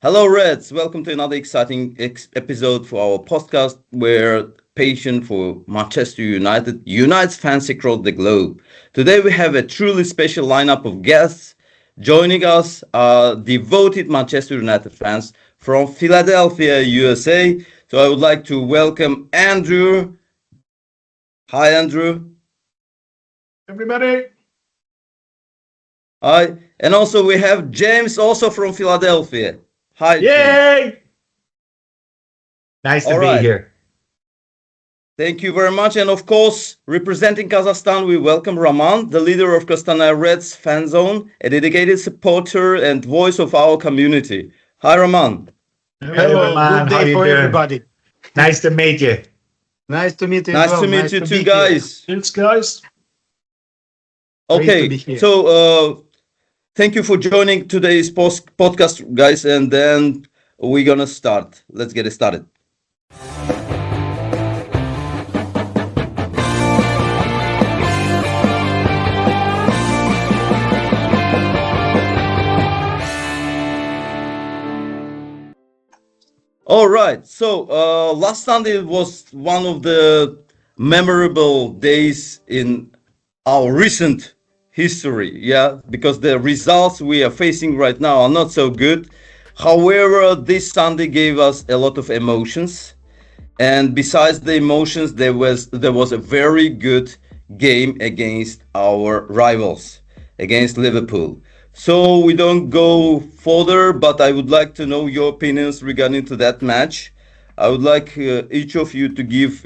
Hello, Reds. Welcome to another exciting episode for our podcast where passion for Manchester United unites fans across the globe. Today, we have a truly special lineup of guests. Joining us are devoted Manchester United fans from Philadelphia, USA. So, I would like to welcome Andrew. Hi, Andrew. Everybody, Hi. And also, we have James, also from Philadelphia. Hi, James. yay! Nice to All be right. here. Thank you very much. And of course, representing Kazakhstan, we welcome Raman, the leader of Qostanay Reds fan zone, a dedicated supporter and voice of our community. Hi, Raman. Hello, man. good How day you for doing? everybody. Nice to meet you. Nice to meet you. Nice as well. to meet you too, be guys. Thanks, guys. Great to Okay, be here. so thank you for joining today's podcast, guys. And then we're gonna start. Let's get it started. All right. So last Sunday was one of the memorable days in our recent history. Yeah, because the results we are facing right now are not so good. However, this Sunday gave us a lot of emotions. And besides the emotions, there was a very good game against our rivals, against Liverpool. So we don't go further, but I would like to know your opinions regarding to that match. I would like each of you to give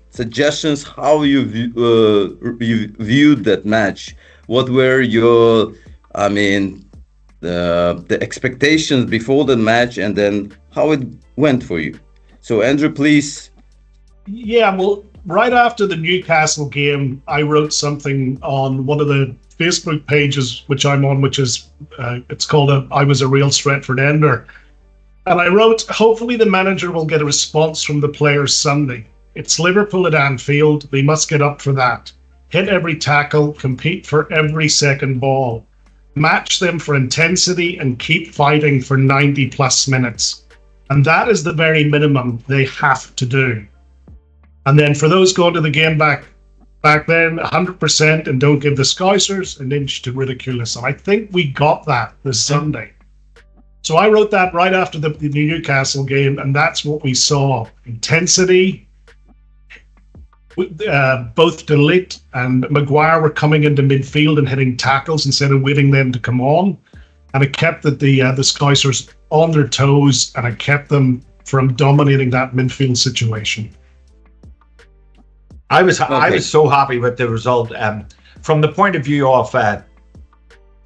suggestions how you viewed that match. What were your, the expectations before the match, and then how it went for you. So Andrew, please. Yeah, well, right after the Newcastle game, I wrote something on one of the Facebook pages which I'm on, which is it's called "I Was a Real Stretford Ender," and I wrote, "Hopefully, the manager will get a response from the players Sunday. It's Liverpool at Anfield; they must get up for that. Hit every tackle, compete for every second ball, match them for intensity, and keep fighting for 90 plus minutes. And that is the very minimum they have to do. And then for those going to the game back then, 100%, and don't give the Scousers an inch to ridicule us." And I think we got that this Sunday. So I wrote that right after the Newcastle game, and that's what we saw. Intensity. Both De Ligt and Maguire were coming into midfield and hitting tackles instead of waiting them to come on. And it kept the Scousers on their toes, and it kept them from dominating that midfield situation. I was Okay. so happy with the result. From the point of view of, I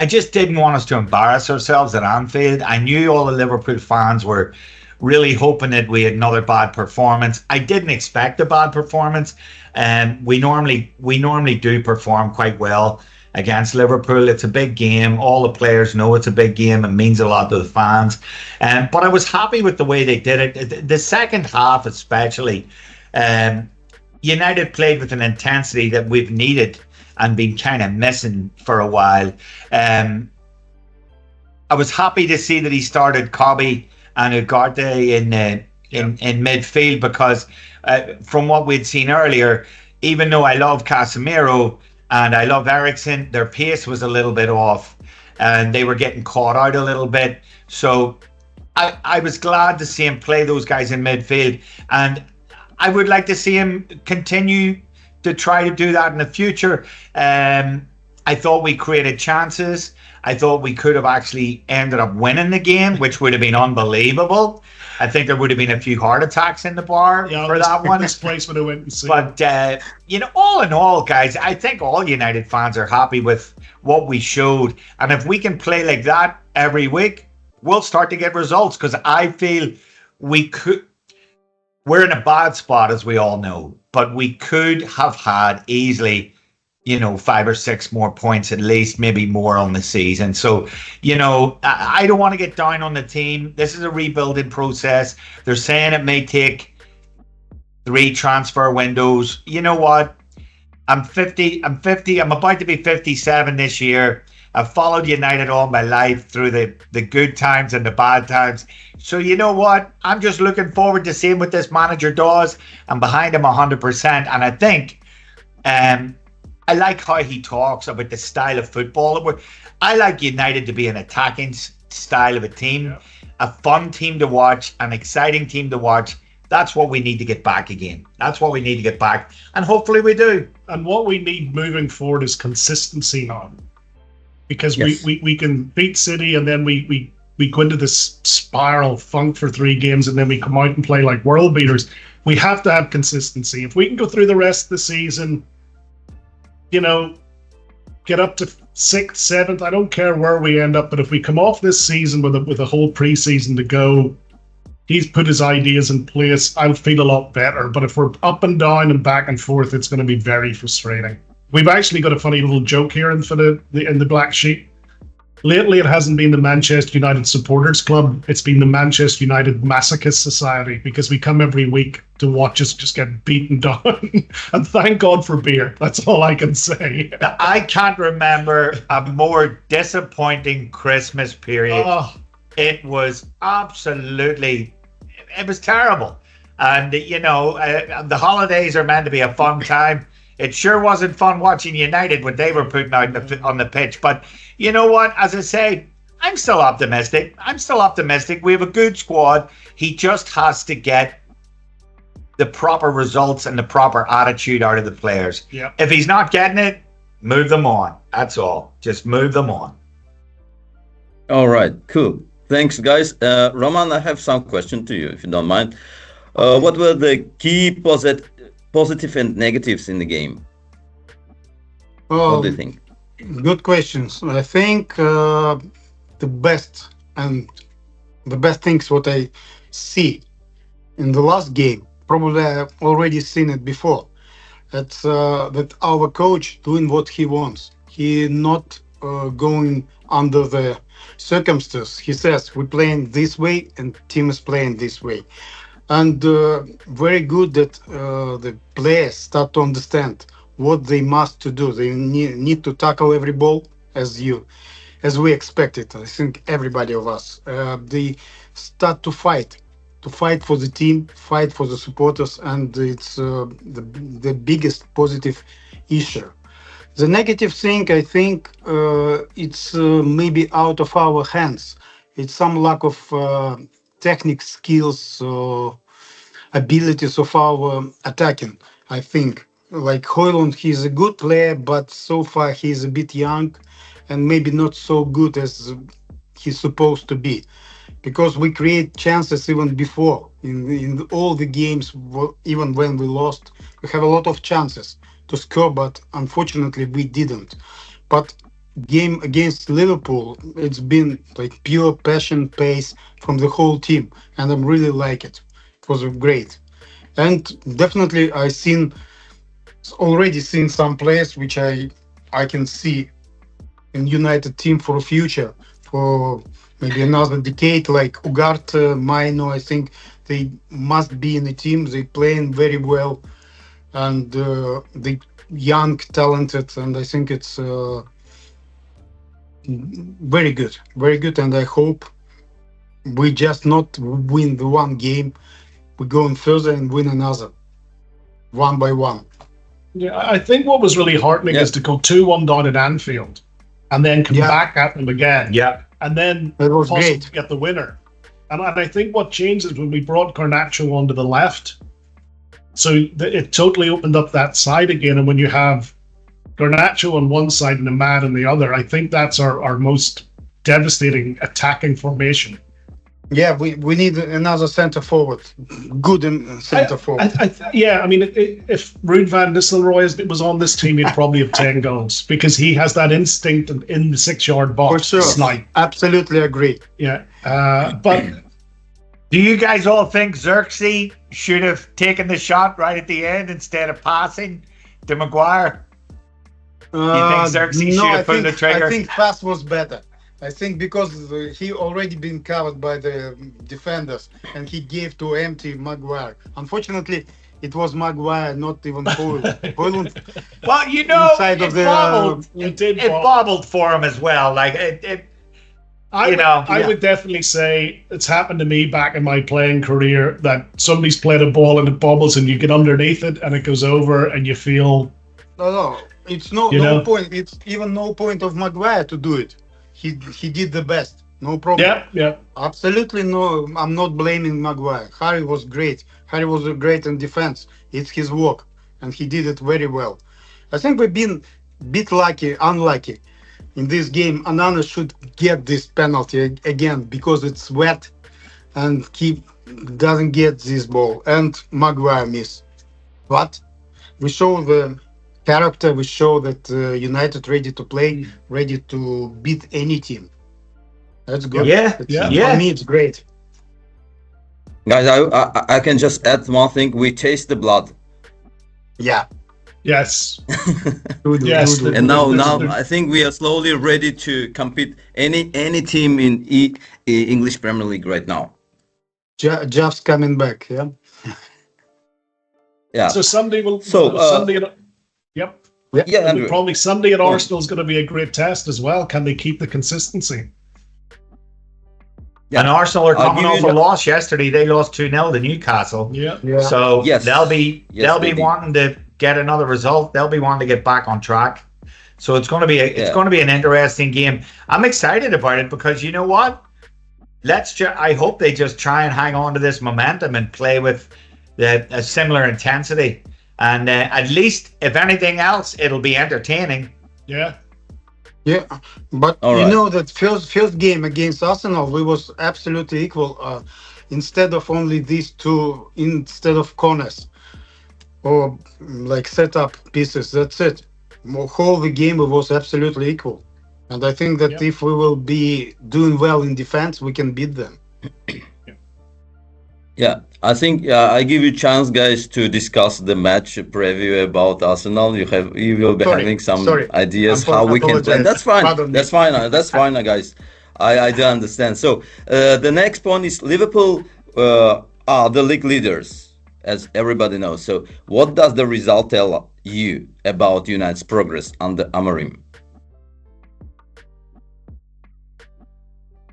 just didn't want us to embarrass ourselves at Anfield. I knew all the Liverpool fans were really hoping that we had another bad performance. I didn't expect a bad performance. We normally do perform quite well against Liverpool. It's a big game. All the players know it's a big game. It means a lot to the fans. But I was happy with the way they did it. The second half especially, United played with an intensity that we've needed and been kind of missing for a while. I was happy to see that he started Kobe and Ugarte in midfield, because from what we'd seen earlier, even though I love Casemiro and I love Eriksen, their pace was a little bit off and they were getting caught out a little bit. So I was glad to see him play those guys in midfield, and I would like to see him continue to try to do that in the future. I thought we created chances. I thought we could have actually ended up winning the game, which would have been unbelievable. I think there would have been a few heart attacks in the bar for that one. This place would have went and seen. But, all in all, guys, I think all United fans are happy with what we showed. And if we can play like that every week, we'll start to get results, because I feel we're in a bad spot, as we all know, but we could have had easily, 5 or 6 more points at least, maybe more on the season. So, I don't want to get down on the team. This is a rebuilding process. They're saying it may take 3 transfer windows. You know what? I'm 50. I'm about to be 57 this year. I've followed United all my life through the good times and the bad times. So you know what? I'm just looking forward to seeing what this manager does. I'm behind him 100%. And I think I like how he talks about the style of football. I like United to be an attacking style of a team, a fun team to watch, an exciting team to watch. That's what we need to get back again. That's what we need to get back. And hopefully we do. And what we need moving forward is consistency now. Because Yes. we can beat City and then we go into this spiral funk for 3 games and then we come out and play like world beaters. We have to have consistency. If we can go through the rest of the season, you know, get up to 6th, 7th, I don't care where we end up, but if we come off this season with a whole preseason to go, he's put his ideas in place, I'll feel a lot better. But if we're up and down and back and forth, it's going to be very frustrating. We've actually got a funny little joke here in the black sheet. Lately, it hasn't been the Manchester United Supporters Club. It's been the Manchester United Masochist Society, because we come every week to watch us just get beaten down. And thank God for beer. That's all I can say. Now, I can't remember a more disappointing Christmas period. Oh, It was absolutely, it was terrible. And, you know, the holidays are meant to be a fun time. It sure wasn't fun watching United when they were putting out on the pitch. But you know what? As I say, I'm still optimistic. We have a good squad. He just has to get the proper results and the proper attitude out of the players. yeah. If he's not getting it, move them on. That's all. Just move them on. All right, cool. Thanks, guys. Roman, I have some question to you, if you don't mind. What were the key positive and negatives in the game? What do you think? Good questions. I think the best things what I see in the last game, probably I've already seen it before. That's that our coach doing what he wants. He not going under the circumstances. He says we're playing this way and team is playing this way. And very good that the players start to understand what they must to do. They need to tackle every ball as we expected. I think everybody of us. They start to fight for the team, fight for the supporters, and it's the biggest positive issue. The negative thing, I think, it's maybe out of our hands. It's some lack of technical skills or abilities of our attacking. I think, like Højlund, he's a good player, but so far he's a bit young and maybe not so good as he's supposed to be. Because we create chances even before in all the games, even when we lost, we have a lot of chances to score, but unfortunately we didn't. But game against Liverpool, it's been like pure passion, pace from the whole team, and I really like it. It was great, and definitely already seen some players which I can see in United team for the future, for maybe another decade, like Ugarte, Maino. I think they must be in the team. They playing very well, and they young, talented, and I think it's very good. And I hope we just not win the one game, we're going further and win another, one by one. Yeah, I think what was really heartening is to go 2-1 down at Anfield and then come back at them again. Yeah. And then That was possibly great. get the winner. And I think what changed is when we brought Garnacho onto the left. So it totally opened up that side again. And when you have Garnacho on one side and Ahmad on the other, I think that's our most devastating attacking formation. Yeah, we need another center forward, good center forward. I mean, if Ruud van Nistelrooy was on this team, he'd probably have 10 goals because he has that instinct in the 6-yard box. For sure, Snipe. Absolutely agree. Yeah, but Do you guys all think Xerxes should have taken the shot right at the end instead of passing to Maguire? You think Xerxes should have pulled the trigger? I think pass was better. I think because he already been covered by the defenders and he gave to empty Maguire. Unfortunately, it was Maguire, not even Hoyland. Hoyland Well, you know, inside of it the bobbled. It did. It bobbled for him as well. Like I would definitely say it's happened to me back in my playing career that somebody's played a ball and it bobbles and you get underneath it and it goes over and you feel. no. It's no point. It's even no point of Maguire to do it. He did the best. No problem. Yeah. Absolutely no. I'm not blaming Maguire. Harry was great. Harry was great in defense. It's his work, and he did it very well. I think we've been a bit unlucky in this game. Anana should get this penalty again because it's wet, and he doesn't get this ball. And Maguire miss. But we show the character. We show that United ready to play, ready to beat any team. That's good. Yeah. For me, it's great. Guys, I can just add one thing. We taste the blood. Yeah. Yes. Good, Yes, good. And now There's- I think we are slowly ready to compete any team in English Premier League right now. Jeff's coming back. Yeah. Yeah. So Sunday will. So, Sunday. Yep. Yeah, Andrew. Probably Sunday at Go on. Arsenal is going to be a great test as well. Can they keep the consistency? Yeah. And Arsenal are I'll coming give off you a the- loss yesterday. They lost 2-0 to Newcastle. Yeah. Yeah. So Yes. they'll be Yes, they did. wanting to get another result. They'll be wanting to get back on track. So it's going to be Yeah. going to be an interesting game. I'm excited about it because you know what? I hope they just try and hang on to this momentum and play with a similar intensity. And at least, if anything else, it'll be entertaining. Yeah. Yeah, but All you right. know that first game against Arsenal, we was absolutely equal. Instead of only these two, instead of corners or like setup pieces, that's it. Whole the game was absolutely equal, and I think that Yeah. if we will be doing well in defense, we can beat them. Yeah, I think I give you chance, guys, to discuss the match preview about Arsenal. You will be Sorry, having some sorry. ideas I how we can apologize. plan. That's fine. Pardon me. That's fine. That's fine, guys. I do understand. So the next point is Liverpool are the league leaders, as everybody knows. So what does the result tell you about United's progress under Amorim?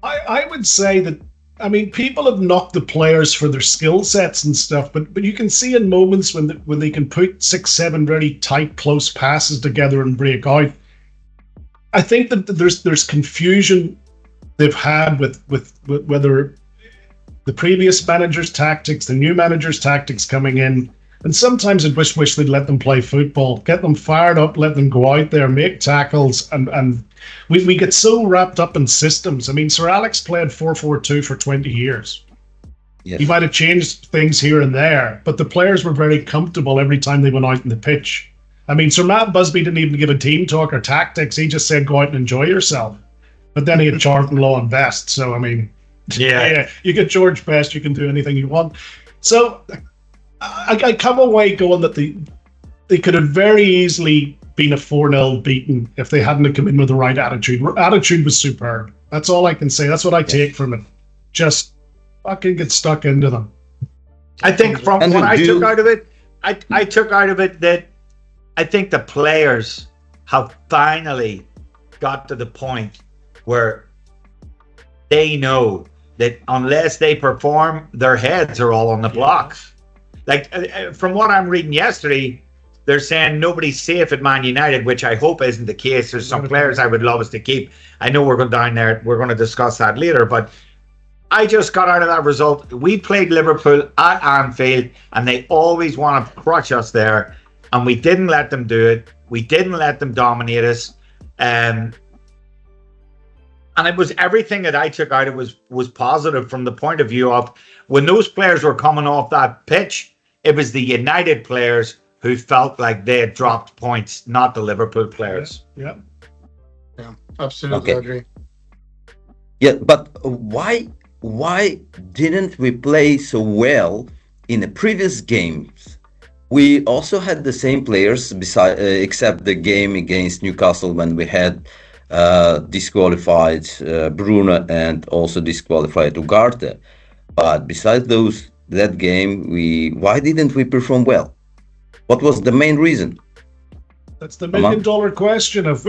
I would say that, I mean, people have knocked the players for their skill sets and stuff, but you can see in moments when they can put 6-7 very tight, close passes together and break out. I think that there's confusion they've had with whether the previous manager's tactics, the new manager's tactics coming in, and sometimes I wish they'd let them play football, get them fired up, let them go out there, make tackles, and we get so wrapped up in systems. I mean, Sir Alex played 4-4-2 for 20 years. Yes. He might have changed things here and there, but the players were very comfortable every time they went out in the pitch. I mean, Sir Matt Busby didn't even give a team talk or tactics. He just said, go out and enjoy yourself. But then he had Charlton Law and Best. So, I mean, Yeah. you get George Best, you can do anything you want. So I come away going that they could have very easily been a 4-0 beaten if they hadn't come in with the right attitude. Attitude was superb. That's all I can say. That's what I take from it. Just fucking get stuck into them. I think from And what I do- took out of it, I took out of it that I think the players have finally got to the point where they know that unless they perform, their heads are all on the blocks. Like from what I'm reading yesterday, they're saying nobody's safe at Man United, which I hope isn't the case. There's some players I would love us to keep. I know we're going down there. We're going to discuss that later, but I just got out of that result. We played Liverpool at Anfield, and they always want to crush us there, and we didn't let them do it. We didn't let them dominate us, and it was everything that I took out. It was positive from the point of view of when those players were coming off that pitch. It was the United players who felt like they had dropped points, not the Liverpool players. Yeah. Yeah, absolutely Okay. agree. Yeah, but why didn't we play so well in the previous games? We also had the same players except the game against Newcastle when we had disqualified Bruno and also disqualified Ugarte. But besides those that game, why didn't we perform well? What was the main reason? That's the $1 million question. If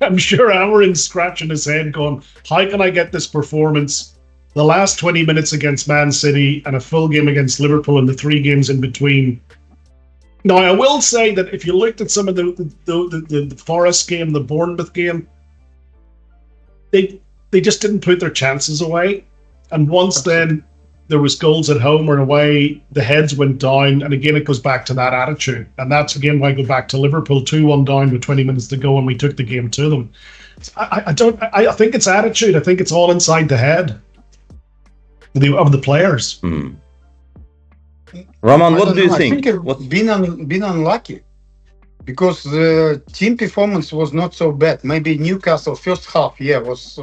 I'm sure Amorim's scratching his head going, how can I get this performance, the last 20 minutes against Man City and a full game against Liverpool and the 3 games in between? Now, I will say that if you looked at some of the Forest game, the Bournemouth game, they just didn't put their chances away. And once then there was goals at home or away, the heads went down. And again, it goes back to that attitude. And that's again why I go back to Liverpool, 2-1 down with 20 minutes to go, and we took the game to them. I think it's attitude. I think it's all inside the head of the players. Mm. Roman, what do you think? I think it's been unlucky because the team performance was not so bad. Maybe Newcastle first half, was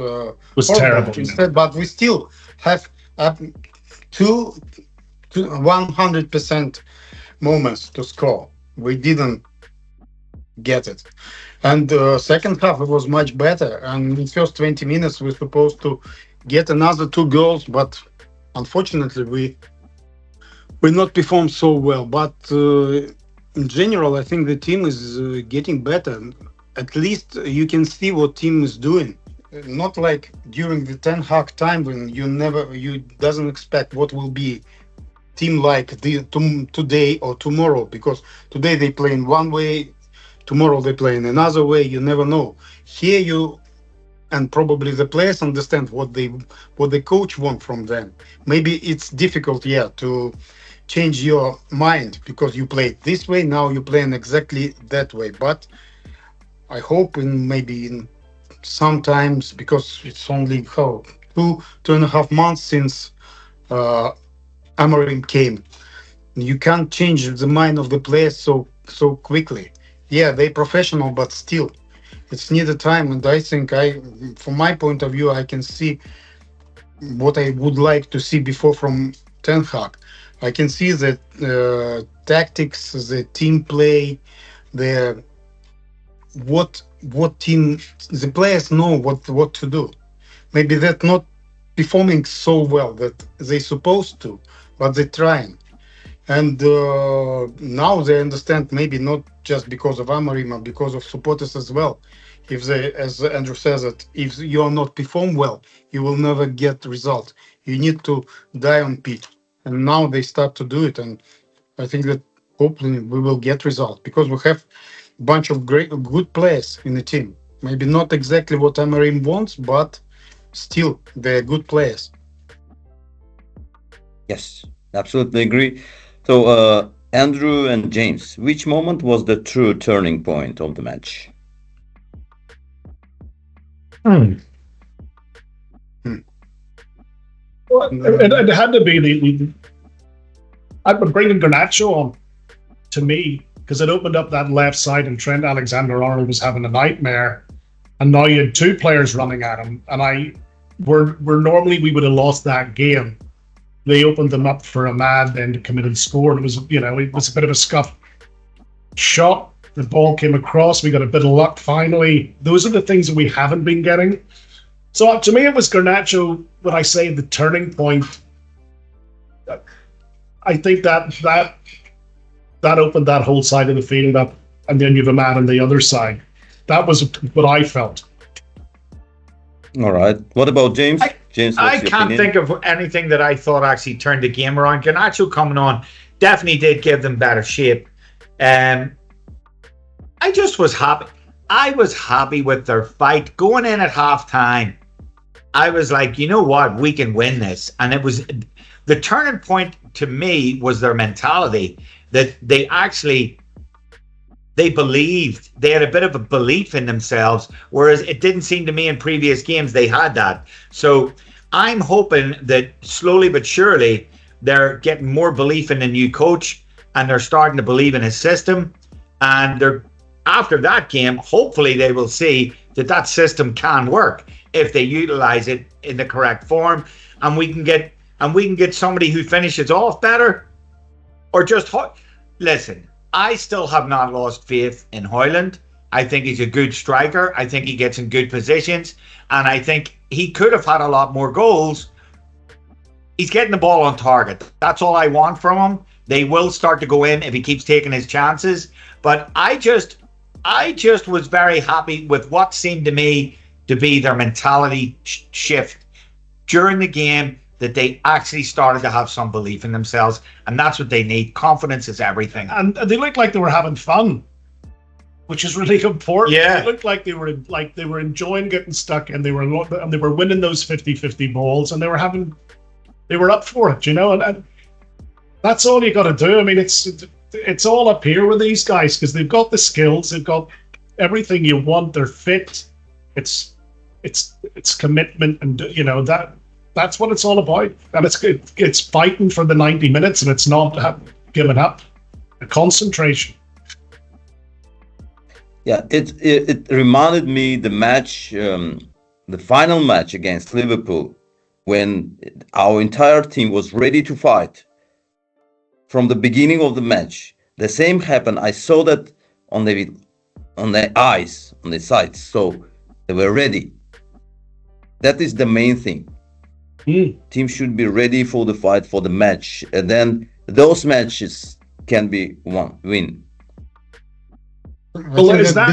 terrible. Instead, but we still have 100% moments to score. We didn't get it, and second half it was much better. And in first 20 minutes we're supposed to get another 2 goals, but unfortunately we not performed so well. But in general, I think the team is getting better. At least you can see what team is doing. Not like during the Ten Hag time when you doesn't expect what will be team like today or tomorrow, because today they play in one way, tomorrow they play in another way. You never know. Here you and probably the players understand what the coach want from them. Maybe it's difficult, to change your mind because you played this way, now you're playing exactly that way. But I hope in sometimes, because it's only 2.5 months since Amorim came, you can't change the mind of the players so quickly. They're professional, but still it's needed time. And I think from my point of view, I can see what I would like to see before from Ten Hag. I can see that tactics, the team play, what team, the players know what to do. Maybe they're not performing so well that they're supposed to, but they're trying. And now they understand, maybe not just because of Amorim, but because of supporters as well. If they, as Andrew says, that if you are not perform well, you will never get result. You need to die on pitch. And now they start to do it, and I think that hopefully we will get results because we have a bunch of good players in the team. Maybe not exactly what Amorim wants, but still they're good players. Yes, absolutely agree. So, Andrew and James, which moment was the true turning point of the match? Well, it had to be I've been bringing Garnacho on to me because it opened up that left side, and Trent Alexander-Arnold was having a nightmare, and now you had 2 players running at him, and where normally we would have lost that game, they opened them up for Ahmad then to come in and score. And it was a bit of a scuff shot. The ball came across. We got a bit of luck finally. Those are the things that we haven't been getting. So to me, it was Garnacho. When I say the turning point, I think that opened that whole side of the field up, and then you have a man on the other side. That was what I felt. All right. What about James? James, I can't think of anything that I thought actually turned the game around. Garnacho coming on definitely did give them better shape. I just was happy. I was happy with their fight going in at halftime. I was like, you know what, we can win this. And it was the turning point to me was their mentality, that they believed, they had a bit of a belief in themselves, whereas it didn't seem to me in previous games they had that. So I'm hoping that slowly but surely they're getting more belief in the new coach, and they're starting to believe in his system. And they're after that game, hopefully they will see that system can work if they utilize it in the correct form, and we can get somebody who finishes off better, or just listen. I still have not lost faith in Højlund. I think he's a good striker. I think he gets in good positions, and I think he could have had a lot more goals. he's getting the ball on target. That's all I want from him. They will start to go in if he keeps taking his chances. But I just was very happy with what seemed to me to be their mentality shift during the game, that they actually started to have some belief in themselves, and that's what they need. Confidence is everything. And they looked like they were having fun, which is really important. Yeah. They looked like they were enjoying getting stuck, and they were winning those 50-50 balls, and they were up for it, and that's all you got to do. I mean, it's all up here with these guys because they've got the skills, they've got everything you want. They're fit. It's commitment, and that's what it's all about. And it's fighting for the 90 minutes, and it's not giving up. The concentration. Yeah, it reminded me the match, the final match against Liverpool, when our entire team was ready to fight from the beginning of the match. The same happened. I saw that on the eyes, on the sides. So they were ready. That is the main thing. Team should be ready for the fight, for the match, and then those matches can be win. Well, is that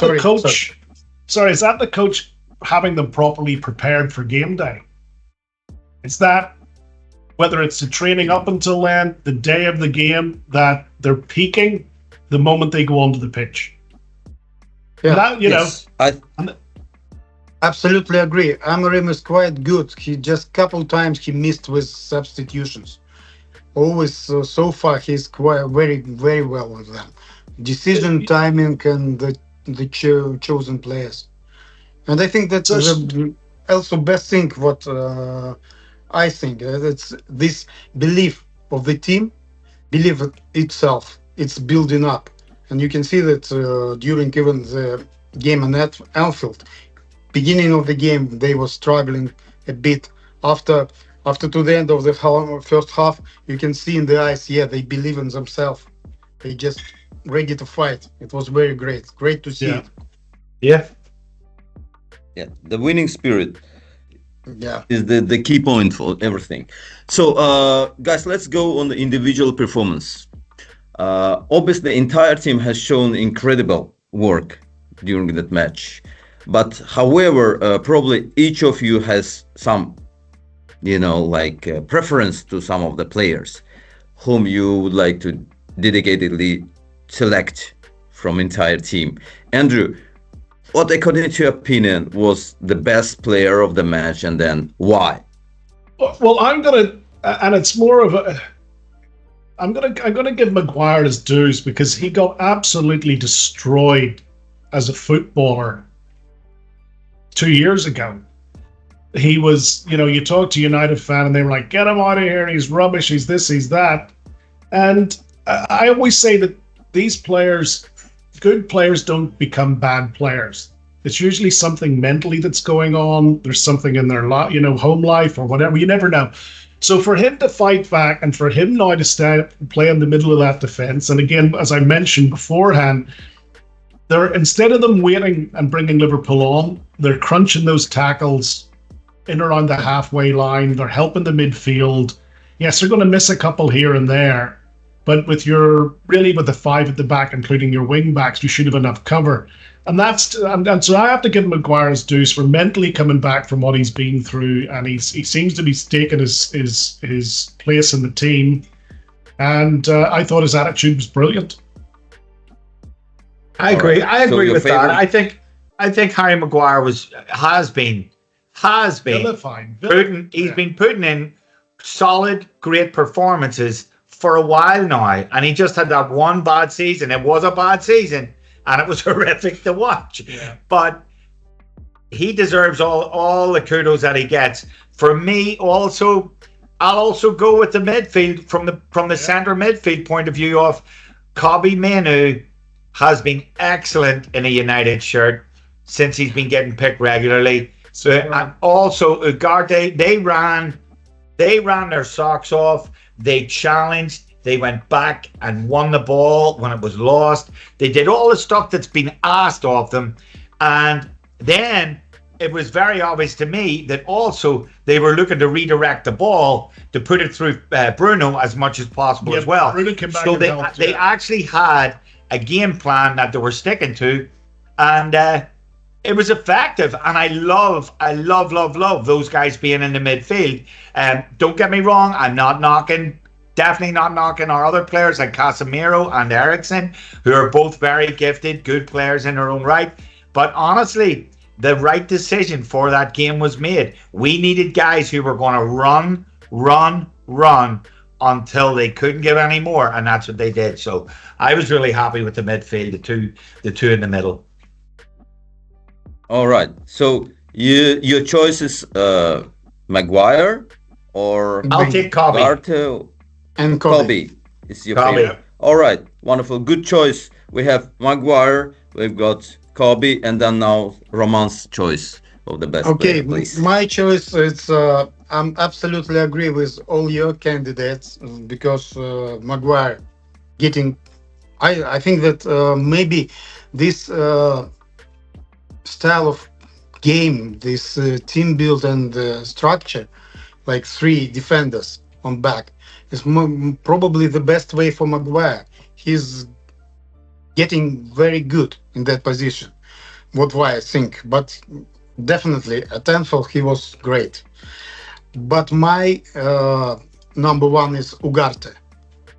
the coach? Sorry, is that the coach having them properly prepared for game day? Is that, whether it's the training up until then, the day of the game, that they're peaking the moment they go onto the pitch? Yeah. That, Yes. Absolutely agree. Amorim is quite good. He just couple times he missed with substitutions. Always so far he's quite very, very well with them. Decision timing and the chosen players. And I think that's also best thing what I think. It's this belief of the team, belief itself. It's building up. And you can see that during even the game on Anfield, beginning of the game, they were struggling a bit. After to the end of the first half, you can see in the eyes, they believe in themselves. They just ready to fight. It was very great. Great to see it. Yeah. Yeah, the winning spirit Yeah. is the key point for everything. So, guys, let's go on the individual performance. Obviously, the entire team has shown incredible work during that match. But however, probably each of you has some, preference to some of the players whom you would like to dedicatedly select from entire team. Andrew, what according to your opinion was the best player of the match, and then why? Well, I'm gonna, and it's more of a. I'm gonna give Maguire his dues because he got absolutely destroyed as a footballer 2 years ago. He was, you talk to United fan and they were like, get him out of here, he's rubbish, he's this, he's that. And I always say that these players, good players, don't become bad players. It's usually something mentally that's going on. There's something in their home life or whatever, you never know. So for him to fight back and for him now to play in the middle of that defense, and again, as I mentioned beforehand, instead of them waiting and bringing Liverpool on, they're crunching those tackles in around the halfway line. They're helping the midfield. Yes, they're going to miss a couple here and there, but with the five at the back, including your wing backs, you should have enough cover. And so I have to give Maguire his dues for mentally coming back from what he's been through, and he seems to be taking his place in the team. And I thought his attitude was brilliant. I agree. I agree with favorite? that. I think Harry Maguire has been Vilified. He's been putting in solid, great performances for a while now, and he just had that one bad season. It was a bad season, and it was horrific to watch. Yeah. But he deserves all the kudos that he gets. For me, also, I'll also go with the midfield from the centre midfield point of view of Kobbie Mainoo has been excellent in a United shirt since he's been getting picked regularly. So, and also Ugarte, they ran their socks off. They challenged. They went back and won the ball when it was lost. They did all the stuff that's been asked of them. And then it was very obvious to me that also they were looking to redirect the ball to put it through Bruno as much as possible as well. Bruno came back So and helped, they yeah. actually had a game plan that they were sticking to, and it was effective. And I love those guys being in the midfield. Don't get me wrong, I'm not definitely not knocking our other players like Casemiro and Eriksen, who are both very gifted, good players in their own right. But honestly, the right decision for that game was made. We needed guys who were going to run until they couldn't give any more, and that's what they did. So I was really happy with the midfield, the two in the middle. All right. So your choice is Maguire or I'll take Kobe. Ugarte And Kobe is your Kobe. favorite. All right. Wonderful. Good choice. We have Maguire. We've got Kobe, and then now Roman's choice of the best Okay, player, please. my choice is I'm absolutely agree with all your candidates because Maguire getting. I think that maybe this style of game, this team build and structure, like 3 defenders on back, is probably the best way for Maguire. He's getting very good in that position. What I think, but definitely at Anfield he was great. But my number 1 is Ugarte.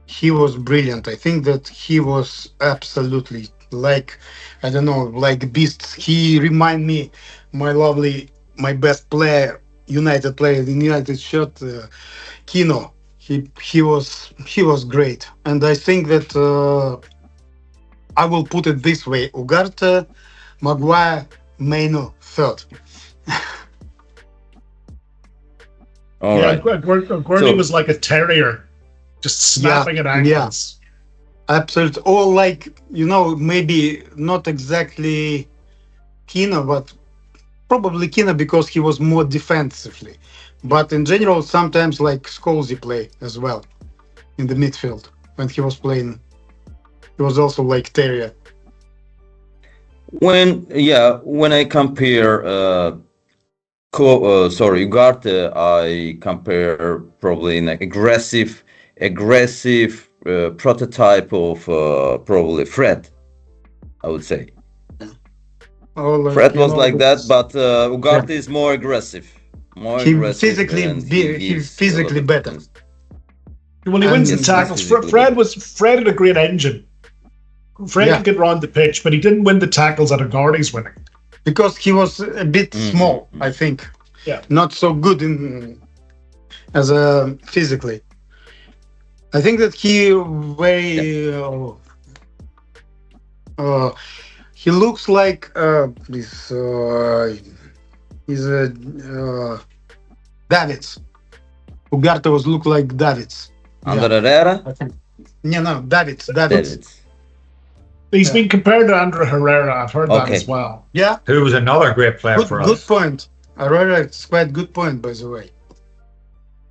He was brilliant. I think that he was absolutely like, I don't know, like beast. He remind me my best player, United player in United shirt, Kino. He was great, and I think that I will put it this way: Ugarte, Maguire, Maino third. All right. Gordon was like a terrier, just snapping at ankles. Absolutely. Or like, maybe not exactly Kino, but probably Kino because he was more defensively. But in general, sometimes like Scholesy play as well in the midfield when he was playing. He was also like terrier. When I compare Ugarte, I compare probably an aggressive prototype of probably Fred, I would say. Or like, Fred was like that, but Ugarte is more aggressive. He's physically better. When he wins the tackles, Fred had a great engine. Fred could get around the pitch, but he didn't win the tackles that Ugarte's winning. Because he was a bit small, I think. Yeah. Not so good as physically. I think that he he looks like he's Davids. Ugarte was look like Davids. Under Herrera? I think. No, Davids. He's been compared to Andrew Herrera. I've heard that as well. Yeah. Who was another great player for us. Good point. Herrera is quite good point, by the way.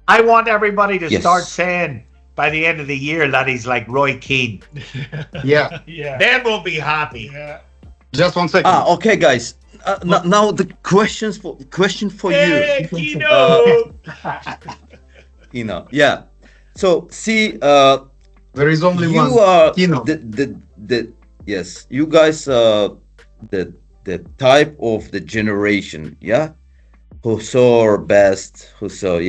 I want everybody to start saying by the end of the year that he's like Roy Keane. Yeah. Then we'll be happy. Yeah. Just 1 second. Okay, guys. Now the question for you. Kino. Yeah. So see, there is only one. You are Kino. Yes, you guys are the type of the generation, who saw our best, who saw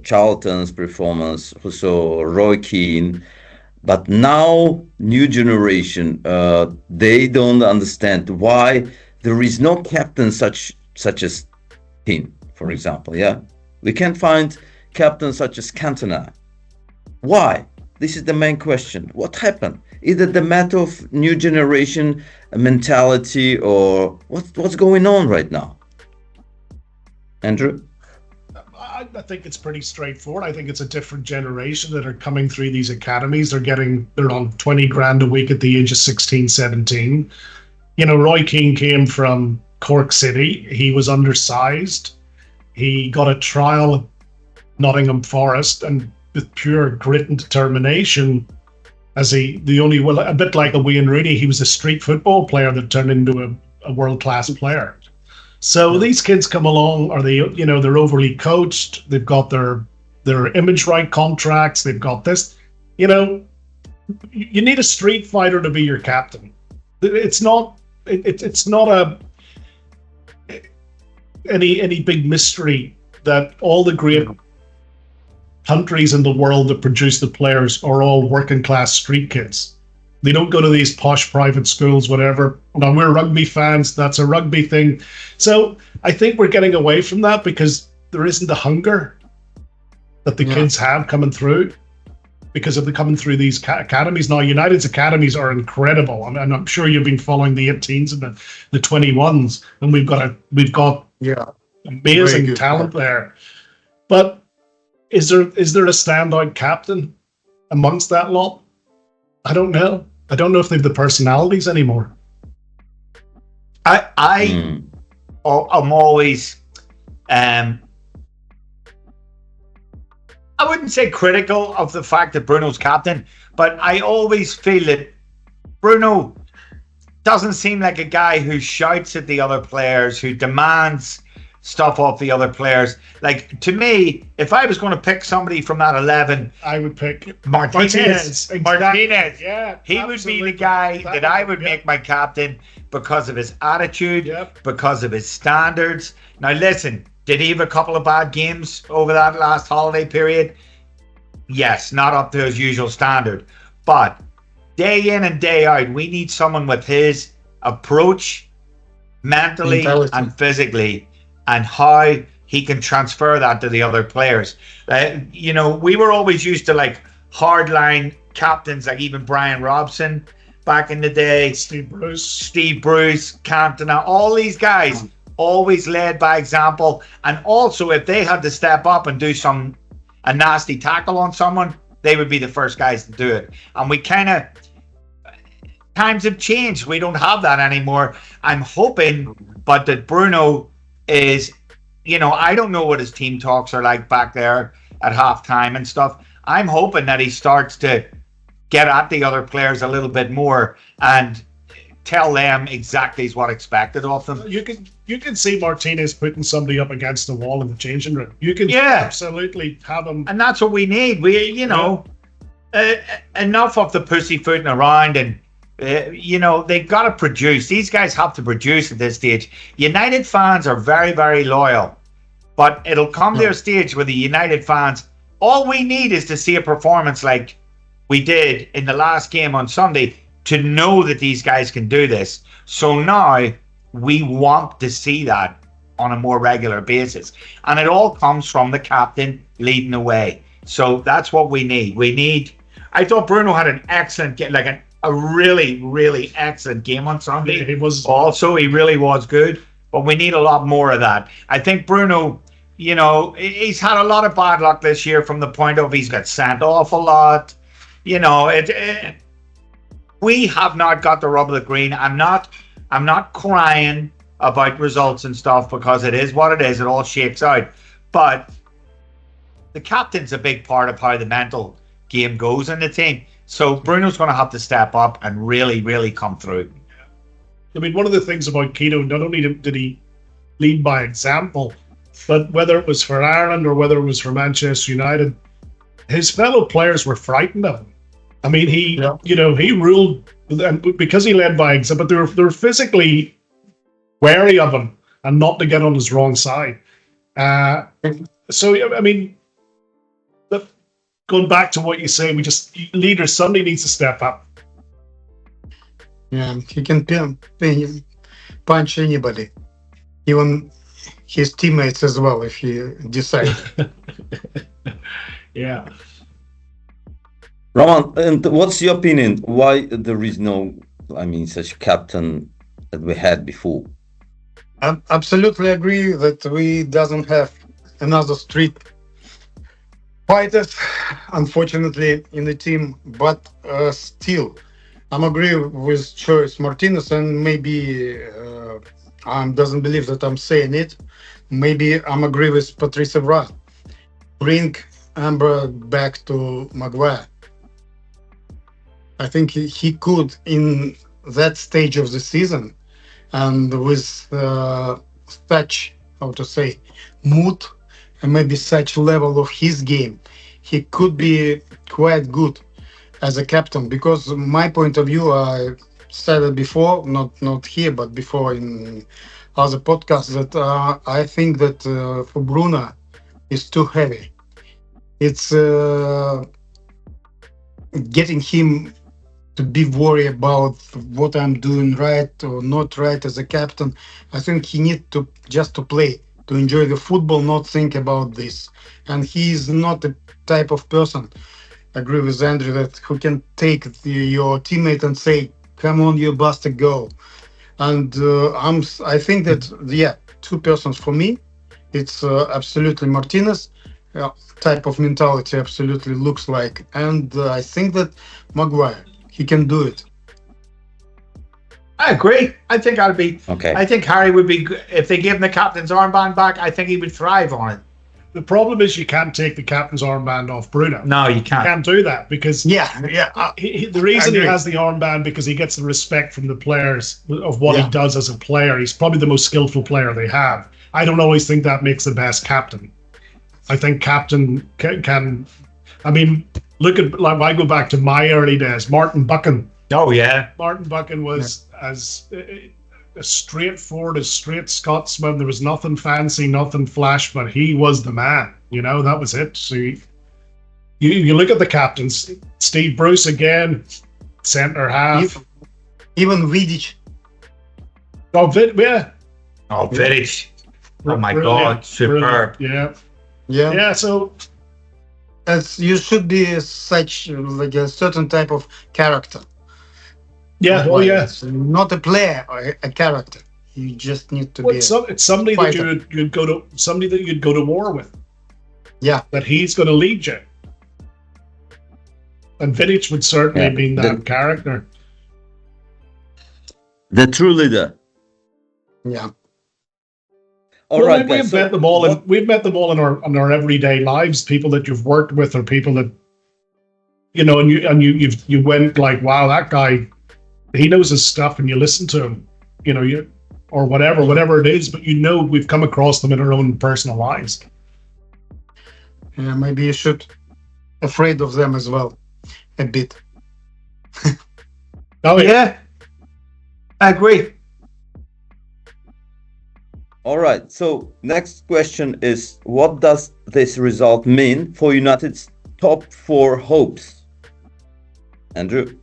Charlton's performance, who saw Roy Keane, but now new generation, they don't understand why there is no captain such as him, for example. We can't find captains such as Cantona. Why? This is the main question. What happened? Either the matter of new generation mentality or what's going on right now? Andrew? I think it's pretty straightforward. I think it's a different generation that are coming through these academies. They're on 20 grand a week at the age of 16, 17. Roy Keane came from Cork City. He was undersized. He got a trial at Nottingham Forest, and with pure grit and determination, a bit like a Wayne Rooney, he was a street football player that turned into a world-class player. So these kids come along, are they, they're overly coached, they've got their image right contracts, they've got this, you need a street fighter to be your captain. It's not any big mystery that all the great countries in the world that produce the players are all working class street kids. They don't go to these posh private schools, whatever. Now, we're rugby fans, that's a rugby thing. So I think we're getting away from that because there isn't the hunger that the kids have coming through because of the coming through these academies. Now, United's academies are incredible. And I'm sure you've been following the 18s and the 21s, and we've got amazing talent there. But is there a standout captain amongst that lot? I don't know. I don't know if they've the personalities anymore. I'm always, I wouldn't say critical of the fact that Bruno's captain, but I always feel that Bruno doesn't seem like a guy who shouts at the other players, who demands stuff off the other players. Like, to me, if I was going to pick somebody from that 11, I would pick Martinez. Exactly. Martinez. Yeah, he absolutely. would be the guy that I would make my captain because of his attitude, because of his standards. Now, listen, did he have a couple of bad games over that last holiday period? Yes, not up to his usual standard. But day in and day out, we need someone with his approach, mentally and physically, and how he can transfer that to the other players. We were always used to like hardline captains, like even Brian Robson back in the day. Steve Bruce, Cantona, all these guys always led by example. And also, if they had to step up and do a nasty tackle on someone, they would be the first guys to do it. And we times have changed. We don't have that anymore. I'm hoping, but that Bruno is, I don't know what his team talks are like back there at halftime and stuff. I'm hoping that he starts to get at the other players a little bit more and tell them exactly what expected of them. You can see Martinez putting somebody up against the wall in the changing room. You can absolutely have him, and that's what we need. Enough of the pussyfooting around and. They've got to produce. These guys have to produce at this stage. United fans are very, very loyal, but it'll come to a stage where the United fans, all we need is to see a performance like we did in the last game on Sunday to know that these guys can do this. So now we want to see that on a more regular basis, and it all comes from the captain leading the way. So that's what we need. I thought Bruno had an excellent game, a really, really excellent game on Sunday. He was also, he really was good, but we need a lot more of that. I think Bruno, he's had a lot of bad luck this year from the point of he's got sent off a lot. We have not got the rub of the green. I'm not crying about results and stuff because it is what it is. It all shakes out. But the captain's a big part of how the mental game goes in the team. So Bruno's going to have to step up and really, really come through. I mean, one of the things about Keto, not only did he lead by example, but whether it was for Ireland or whether it was for Manchester United, his fellow players were frightened of him. I mean, he ruled, and because he led by example, but they were physically wary of him and not to get on his wrong side. So, I mean, going back to what you say, somebody needs to step up. Yeah, he can punch anybody, even his teammates as well, if he decides. Yeah. Roman, and what's your opinion? Why there is no, such captain that we had before? I absolutely agree that we doesn't have another street fighters, unfortunately, in the team, but still, I'm agree with choice Martinez, and maybe I doesn't believe that I'm saying it. Maybe I'm agree with Patrice Evra. Bring Amber back to Maguire. I think he could in that stage of the season, and with such, how to say, mood and maybe such level of his game, he could be quite good as a captain. Because my point of view, I said it before, not here, but before in other podcasts, that I think that for Bruno is too heavy. It's getting him to be worried about what I'm doing right or not right as a captain. I think he need to just to play, to enjoy the football, not think about this. And he is not the type of person, I agree with Andrew, that who can take your teammate and say, "Come on, you bastard, go." And I think that two persons for me. It's absolutely Martinez type of mentality. Absolutely looks like, and I think that Maguire, he can do it. I agree. I think I'd be. Okay. I think Harry would be if they gave him the captain's armband back. I think he would thrive on it. The problem is you can't take the captain's armband off Bruno. No, you You can't. can't do that because the reason he agree. has the armband because he gets the respect from the players of what Yeah. he does as a player. He's probably the most skillful player they have. I don't always think that makes the best captain. I think captain can I mean, look at like I go back to my early days. Martin Buchan. Oh yeah. Martin Buchan was as straightforward, a straight Scotsman. There was nothing fancy, nothing flash, but he was the man. You know, that was it. So you look at the captains. Steve Bruce again, centre half. Even Vidic. Oh, yeah. Oh, Vidic. Oh my Brilliant, God, superb. brilliant. Yeah, Yeah. yeah. So As you should be such like a certain type of character. yeah, oh Like, yeah. it's not a player or a character. You just need to Well, be. it's somebody that fighter. you'd go to somebody that you'd go to war with. Yeah. That he's going to lead you. And Vidic would certainly Yeah, be that character. The true leader. Yeah. All Well, right, we've guys. met them all, and we've met them all in our everyday lives. People that you've worked with, or people that and you went like, wow, that guy, he knows his stuff, and you listen to him, or whatever it is. But we've come across them in our own personal lives. Yeah, maybe you should afraid of them as well, a bit. Oh Yeah, I agree. All right. So next question is, what does this result mean for United's top four hopes? Andrew.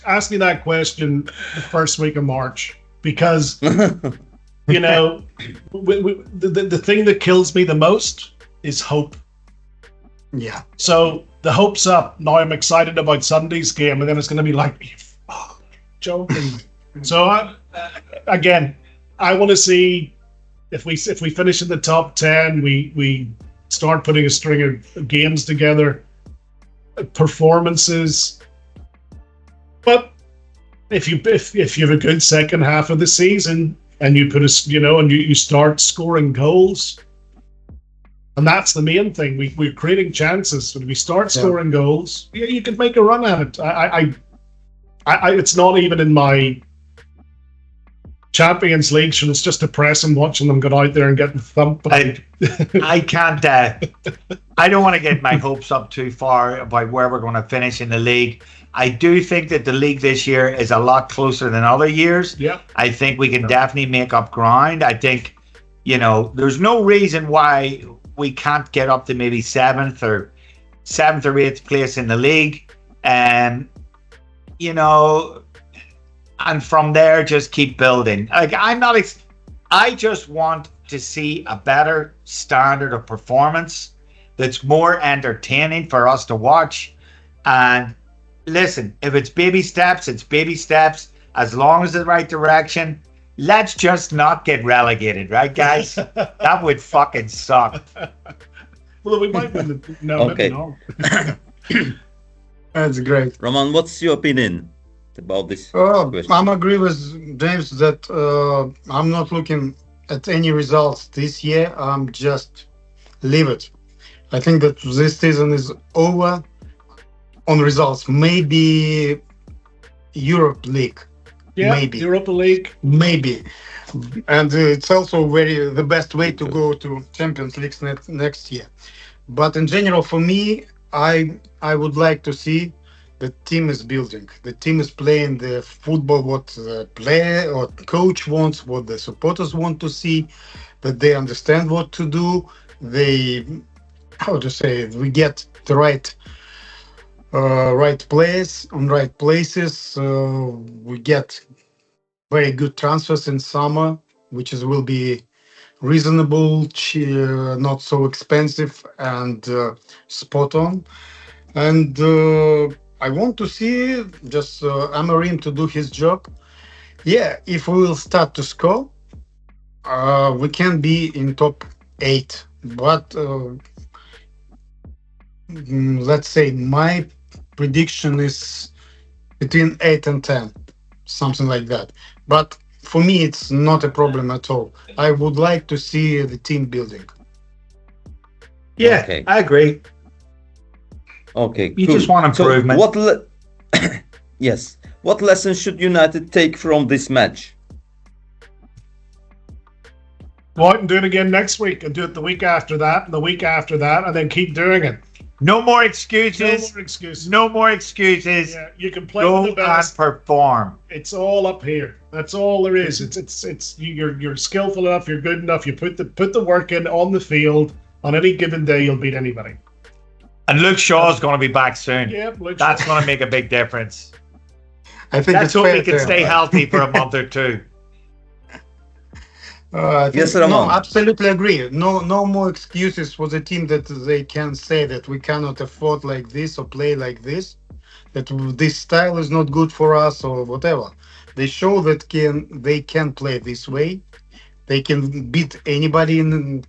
Ask me that question the first week of March, because the thing that kills me the most is hope. Yeah. So the hope's up. Now I'm excited about Sunday's game, and then it's going to be like, oh, joking. So again, I want to see if we finish in the top 10, we start putting a string of games together, performances. But if you have a good second half of the season and you put and you start scoring goals, and that's the main thing. We're creating chances. When we start scoring goals, you could make a run at it. I it's not even in my Champions League, so it's just depressing watching them go out there and getting thumped. I can't. I don't want to get my hopes up too far about where we're going to finish in the league. I do think that the league this year is a lot closer than other years. Yeah. I think we can definitely make up ground. I think, there's no reason why we can't get up to maybe seventh or eighth place in the league, and and from there just keep building. Like I just want to see a better standard of performance that's more entertaining for us to watch. And listen, if it's baby steps, it's baby steps. As long as it's the right direction, let's just not get relegated, right, guys? That would fucking suck. Well, we might win the no. Okay. No. That's great. Roman, what's your opinion about this question? I'm agree with James that I'm not looking at any results this year. I'm just leave it. I think that this season is over on results. Maybe Europe League Yeah, maybe, Europa League. maybe, and it's also the best way to go to Champions League next year. But in general, for me, I would like to see the team is building. The team is playing the football what the player or coach wants, what the supporters want to see. That they understand what to do. They, how to say it, we get the right players on right places. We get very good transfers in summer, which will be reasonable, not so expensive, and spot on. And I want to see just Amorim to do his job. Yeah, if we will start to score, we can be in top 8. But let's say my prediction is between 8 and 10, something like that. But for me, it's not a problem at all. I would like to see the team building. Yeah, Okay. I agree. Okay, You cool. just want improvement. So yes, what lessons should United take from this match? Go out and do it again next week, and do it the week after that, and the week after that, and then keep doing it. No more No excuses. more excuses. No more excuses. Yeah, you can play Go with the and best. perform. It's all up here. That's all there is. It's you're skillful enough. You're good enough. You put the work in on the field. On any given day, you'll beat anybody. And Luke Shaw's going to be back soon. Yeah, That's going to make a big difference. I think Let's it's hope fair he can to- stay healthy for a month or two. I think- Yes, no, Ramon. absolutely agree. No more excuses for the team that they can say that we cannot afford like this or play like this, that this style is not good for us or whatever. They show that they can play this way. They can beat anybody in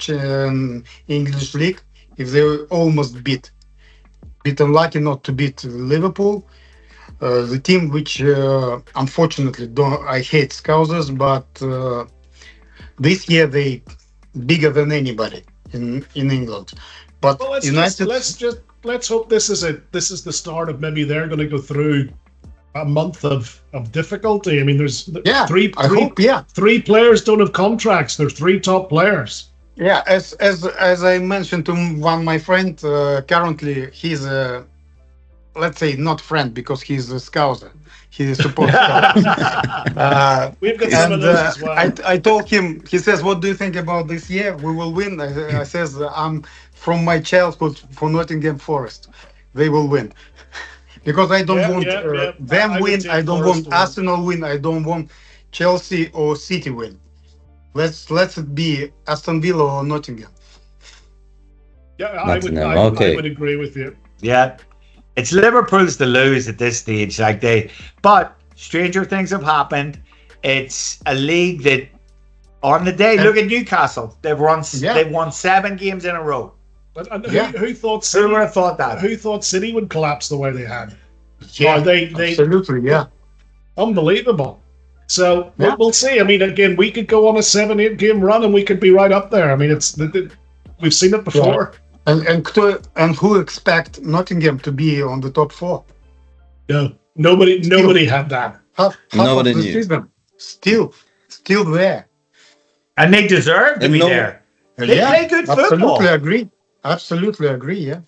English league if they almost beat unlucky not to beat Liverpool. The team which unfortunately I hate Scousers, but this year they bigger than anybody in England. But Well, United, let's hope this is the start of maybe they're going to go through a month of difficulty. I mean, there's yeah, I hope, yeah, three players don't have contracts. There's 3 top players. yeah. As I mentioned to my friend, currently he's a, let's say not friend because he's a Scouser. He supports Scousers. We've got some of And those as well. I told him, he says, what do you think about this year? We will win. I says, I'm from my childhood for Nottingham Forest. They will win. Because I don't want them I would win. take I don't Forest want to win. Arsenal win. I don't want Chelsea or City win. Let's it be Aston Villa or Nottingham. Yeah, Nottingham, I okay. would agree with you. Yeah. It's Liverpool's to lose at this stage. But stranger things have happened. It's a league that on the day, look at Newcastle. They've won 7 games in a row. But and Yeah. who thought Who City, would have thought that? who thought City would collapse the way they had? Yeah, they absolutely, yeah. unbelievable. So Yeah. we'll see. I mean, again, we could go on a 7-8 game run and we could be right up there. I mean, we've seen it before. And who expect Nottingham to be on the top 4? No, nobody had that. Half Nobody of the knew. season, still there. And they deserve to And be no- there. They play good football. Absolutely agree, yeah.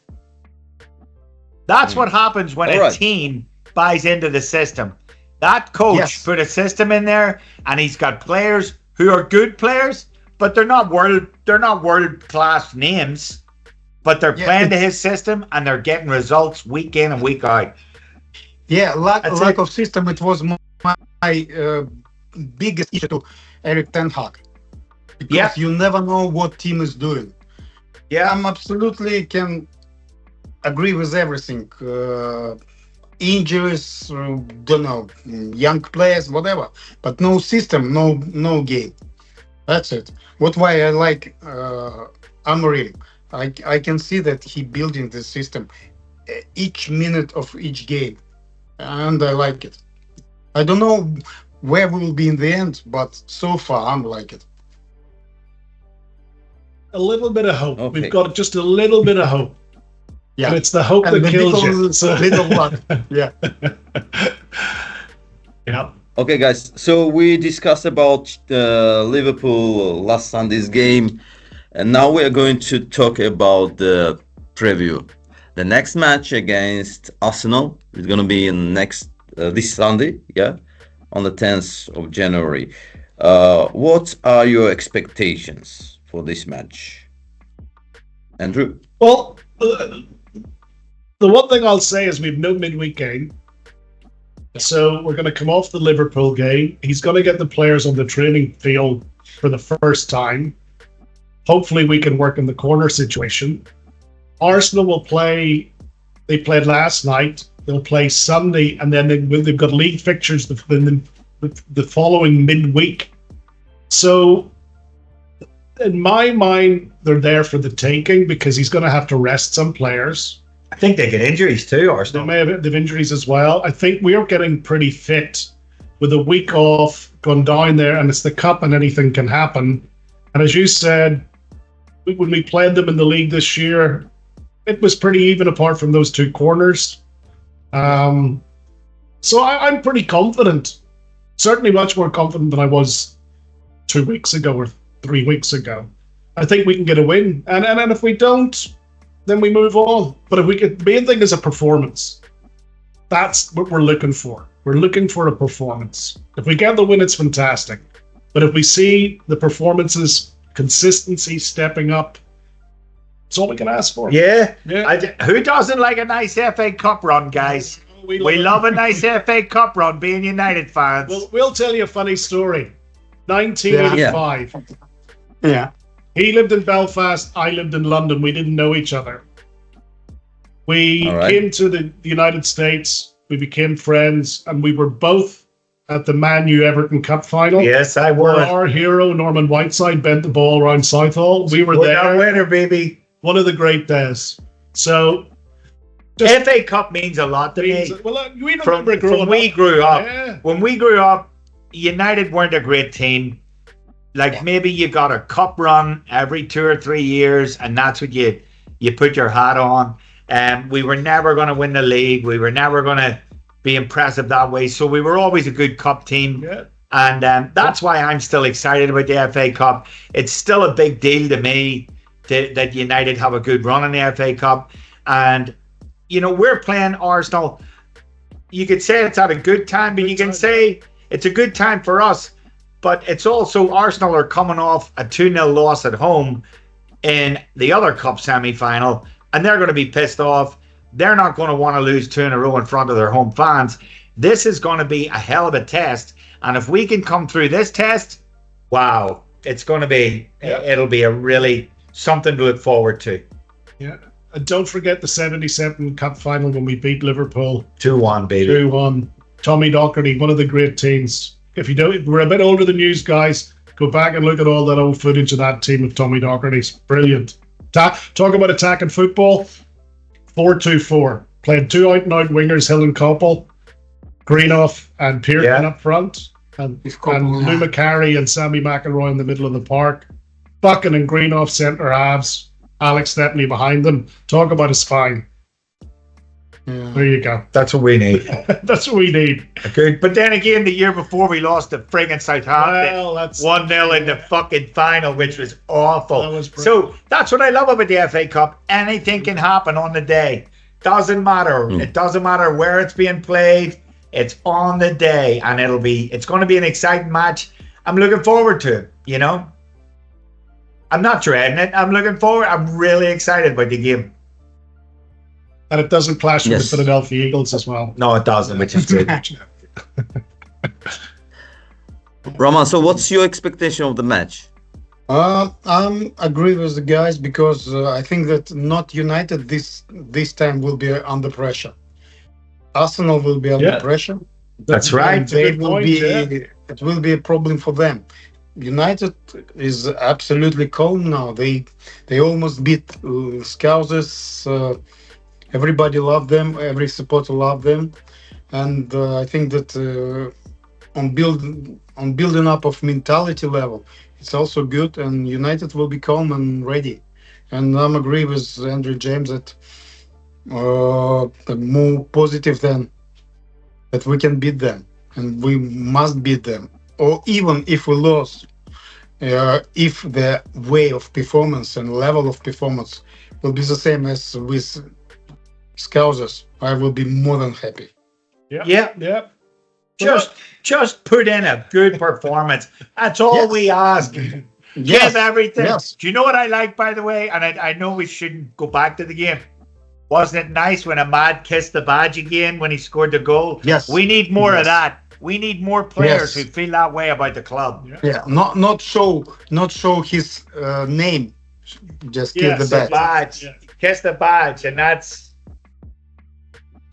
That's what happens when All a right. team buys into the system. That coach Yes. put a system in there, and he's got players who are good players, but they're not world class names. But they're Yeah, playing to his system, and they're getting results week in and week out. Yeah, lack That's of it. system, it was my biggest issue to Eric Ten Hag. Because Yeah. you never know what team is doing. Yeah, I'm absolutely can agree with everything. Injuries, don't know, young players, whatever. But no system, no game. That's it. What why I like Amorim. I can see that he building the system each minute of each game, and I like it. I don't know where we will be in the end, but so far I like it. A little bit of hope. Okay. We've got just a little bit of hope. Yeah, And it's the hope and that the kills you. little luck. Yeah. Yeah. Okay, guys. So we discussed about Liverpool last Sunday's game, and now we are going to talk about the preview. The next match against Arsenal is going to be in next this Sunday, yeah, on the 10th of January. What are your expectations for this match, Andrew? Well, the one thing I'll say is we've no midweek game. So we're going to come off the Liverpool game. He's going to get the players on the training field for the first time. Hopefully we can work in the corner situation. Arsenal will play, they played last night. They'll play Sunday, and then they've got league fixtures the following midweek. So in my mind, they're there for the taking because he's going to have to rest some players. I think they get injuries too, They Arsenal. may have injuries as well. I think we are getting pretty fit with a week off, gone down there, and it's the cup and anything can happen. And as you said, when we played them in the league this year, it was pretty even apart from those two corners. So I'm pretty confident, certainly much more confident than I was 2 weeks ago or 3 weeks ago. I think we can get a win. And if we don't, then we move on. But if we get, the main thing is a performance. That's what we're looking for. We're looking for a performance. If we get the win, it's fantastic. But if we see the performances, consistency, stepping up, it's all we can ask for. Yeah. Yeah. Who doesn't like a nice FA Cup run, guys? We love a nice FA Cup run, being United fans. Well, we'll tell you a funny story. 1985. Yeah. He lived in Belfast. I lived in London. We didn't know each other. We All right. came to the United States. We became friends, and we were both at the Man U Everton Cup final. Yes, I Where was. our hero Norman Whiteside bent the ball around Southall. We were We're our there. winner, baby. One of the great days. So, FA Cup means a lot to me. well, we From remember growing when we up. grew up, Yeah. when we grew up, United weren't a great team. Like maybe you got a cup run every 2 or 3 years, and that's what you put your hat on. We were never going to win the league. We were never going to be impressive that way. So we were always a good cup team. Yeah. And that's why I'm still excited about the FA Cup. It's still a big deal to me that United have a good run in the FA Cup. And, you know, we're playing Arsenal. You could say it's at a good time, but you can say it's a good time for us. But it's also Arsenal are coming off a 2-0 loss at home in the other cup semi-final, and they're going to be pissed off. They're not going to want to lose 2 in a row in front of their home fans. This is going to be a hell of a test. And if we can come through this test, wow, it's going to be, it'll be a really something to look forward to. Yeah. And don't forget the 77 Cup final when we beat Liverpool 2-1, baby. 2-1. Tommy Docherty, one of the great teams. If you don't, we're a bit older than you guys. Go back and look at all that old footage of that team with Tommy Docherty. It's brilliant. Talk about attacking football. 4-2-4. Played 2 out-and-out wingers, Hill and Koppel, Greenoff and Pearson up front, and Lou McCarry and Sammy McElroy in the middle of the park. Buchan and Greenoff centre halves. Alex Stepney behind them. Talk about a spine. Yeah. There you go. That's what we need. That's what we need. Good. But then again, the year before we lost to friggin' Southampton. Well, that's 1-0 in the fucking final, which was awful. That was brilliant. So that's what I love about the FA Cup. Anything can happen on the day. Doesn't matter. It doesn't matter where it's being played. It's on the day, and it's going to be an exciting match. I'm looking forward to it, you know. I'm not dreading it. I'm looking forward. I'm really excited about the game. And it doesn't clash with Yes. the Philadelphia Eagles as well. No, it doesn't, which is good. Roman, so what's your expectation of the match? I'm agree with the guys because I think that not United this time will be under pressure. Arsenal will be under pressure. That's right. That's a good point, It will be a problem for them. United is absolutely calm now. They almost beat Scousers. Everybody love them. Every supporter love them, and I think that on building up of mentality level, it's also good. And United will be calm and ready. And I'm agree with Andrew James that more positive than that we can beat them. and we must beat them. Or even if we lose, if the way of performance and level of performance will be the same as with Scousers, I will be more than happy. Yeah. Just put in a good performance. That's all Yes. we ask. Yes. Give everything. Yes. Do you know what I like, by the way? And I know we shouldn't go back to the game. Wasn't it nice when Ahmad kissed the badge again when he scored the goal? Yes. We need more of Yes. that. We need more players Yes. who feel that way about the club. Yeah. Not show his name. Just kill Yes, the The badge. badge. Yeah. Kiss the badge. And that's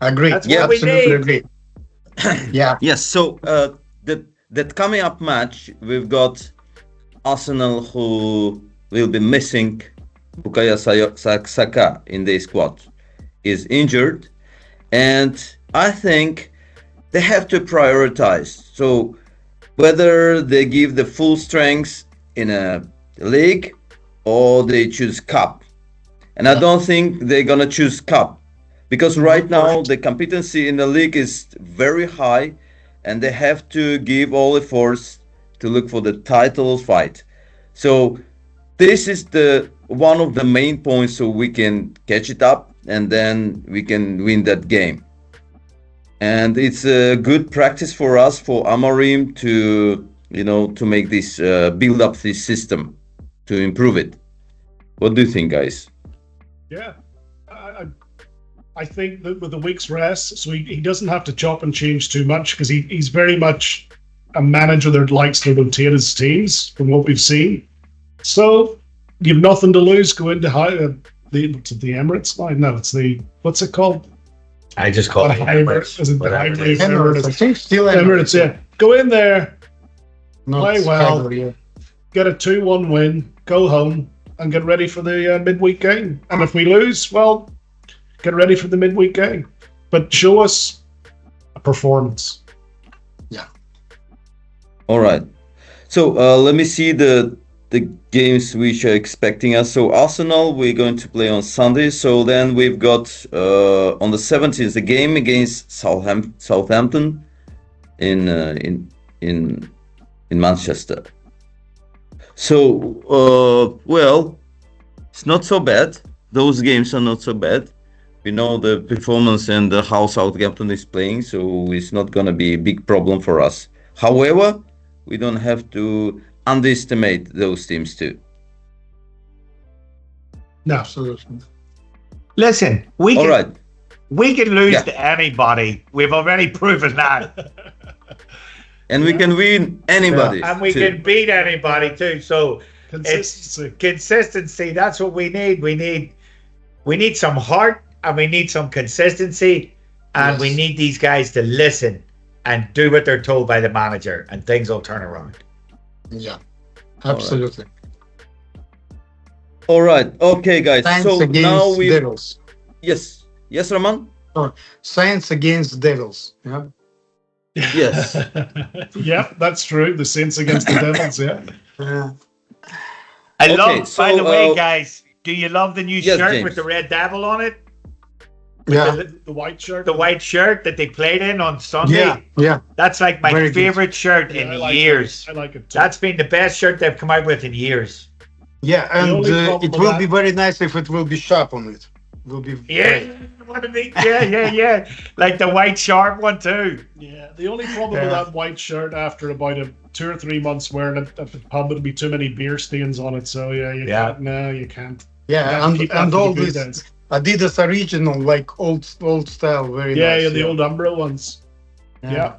Agree. That's what we Absolutely need. agree. Yeah. Yes, so that coming up match, we've got Arsenal who will be missing Bukayo Saka in the squad. Is injured, and I think they have to prioritize. So whether they give the full strength in a league or they choose cup. And I don't think they're gonna choose cup because right now the competency in the league is very high, and they have to give all efforts to look for the title fight. So this is the one of the main points, so we can catch it up and then we can win that game. And it's a good practice for us, for Amorim, to to make this build up this system to improve it. What do you think, guys? Yeah. I think that with the week's rest, so he doesn't have to chop and change too much because he's very much a manager that likes to rotate his teams from what we've seen. So you've nothing to lose. Go into the Emirates line. No, it's the what's it called? I just call it Emirates. Is it the Whatever it Highbury is. Emirates, I think still Emirates, yeah. Go in there, Not play well. Highbury, yeah. get a 2-1 win, go home, and get ready for the midweek game. And if we lose, well, get ready for the midweek game. But show us a performance. All right. So let me see the games which are expecting us. So Arsenal, we're going to play on Sunday. So then we've got on the 17th the game against Southampton in Manchester. So well, it's not so bad. Those games are not so bad. We know the performance and how Southampton is playing, so it's not going to be a big problem for us. However, we don't have to underestimate those teams too. No. Absolutely. Listen, All right. we can lose Yeah. to anybody. We've already proven that. And we can win anybody. And we too. can beat anybody too. So Consistency. consistency, that's what we need. We need some heart, and we need some consistency, and we Yes. need these guys to listen and do what they're told by the manager, and things will turn around. Yeah. Absolutely. All right. Okay, guys. Science So against now we devils. yes, Roman. Science against devils. Yeah. Yes. Yeah, that's true. The Saints against the Devils, yeah. I Okay, love, so, by the way, uh, guys, do you love the new yes, shirt James. with the red devil on it? Yeah. The white shirt. The white shirt that they played in on Sunday? Yeah. Yeah. That's like my Very good. favorite shirt Yeah, in I like years. It. I like it too. That's been the best shirt they've come out with in years. Yeah. And only problem it with will that- be very nice if it will be sharp on it. Will be Yeah, great. what did they, yeah. Like the white sharp one too. Yeah, the only problem with Yeah. that white shirt after about 2 or 3 months wearing it at the pub would be too many beer stains on it. So yeah, you Yeah. can't. No, you can't. Yeah. You keep And after all the good this days. Adidas original, like old style, very Yeah, nice. yeah, the old Umbro ones. Yeah.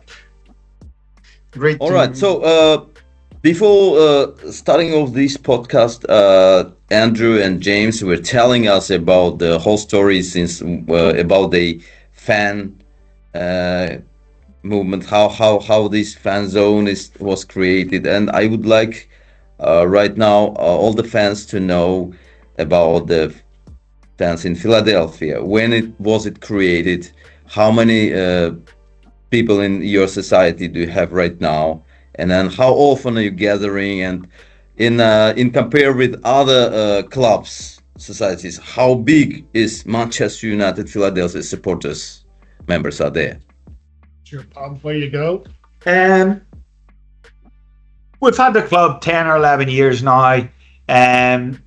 Great. All to- right. So before starting off this podcast, Andrew and James were telling us about the whole story since about the fan movement, how this fan zone was created, and I would like right now all the fans to know about the fans in Philadelphia. When it created? How many people in your society do you have right now? And then how often are you gathering? And in compare with other clubs, societies, how big is Manchester United Philadelphia supporters members are there? It's your pub where you go. Um, we've had the club 10 or 11 years now, and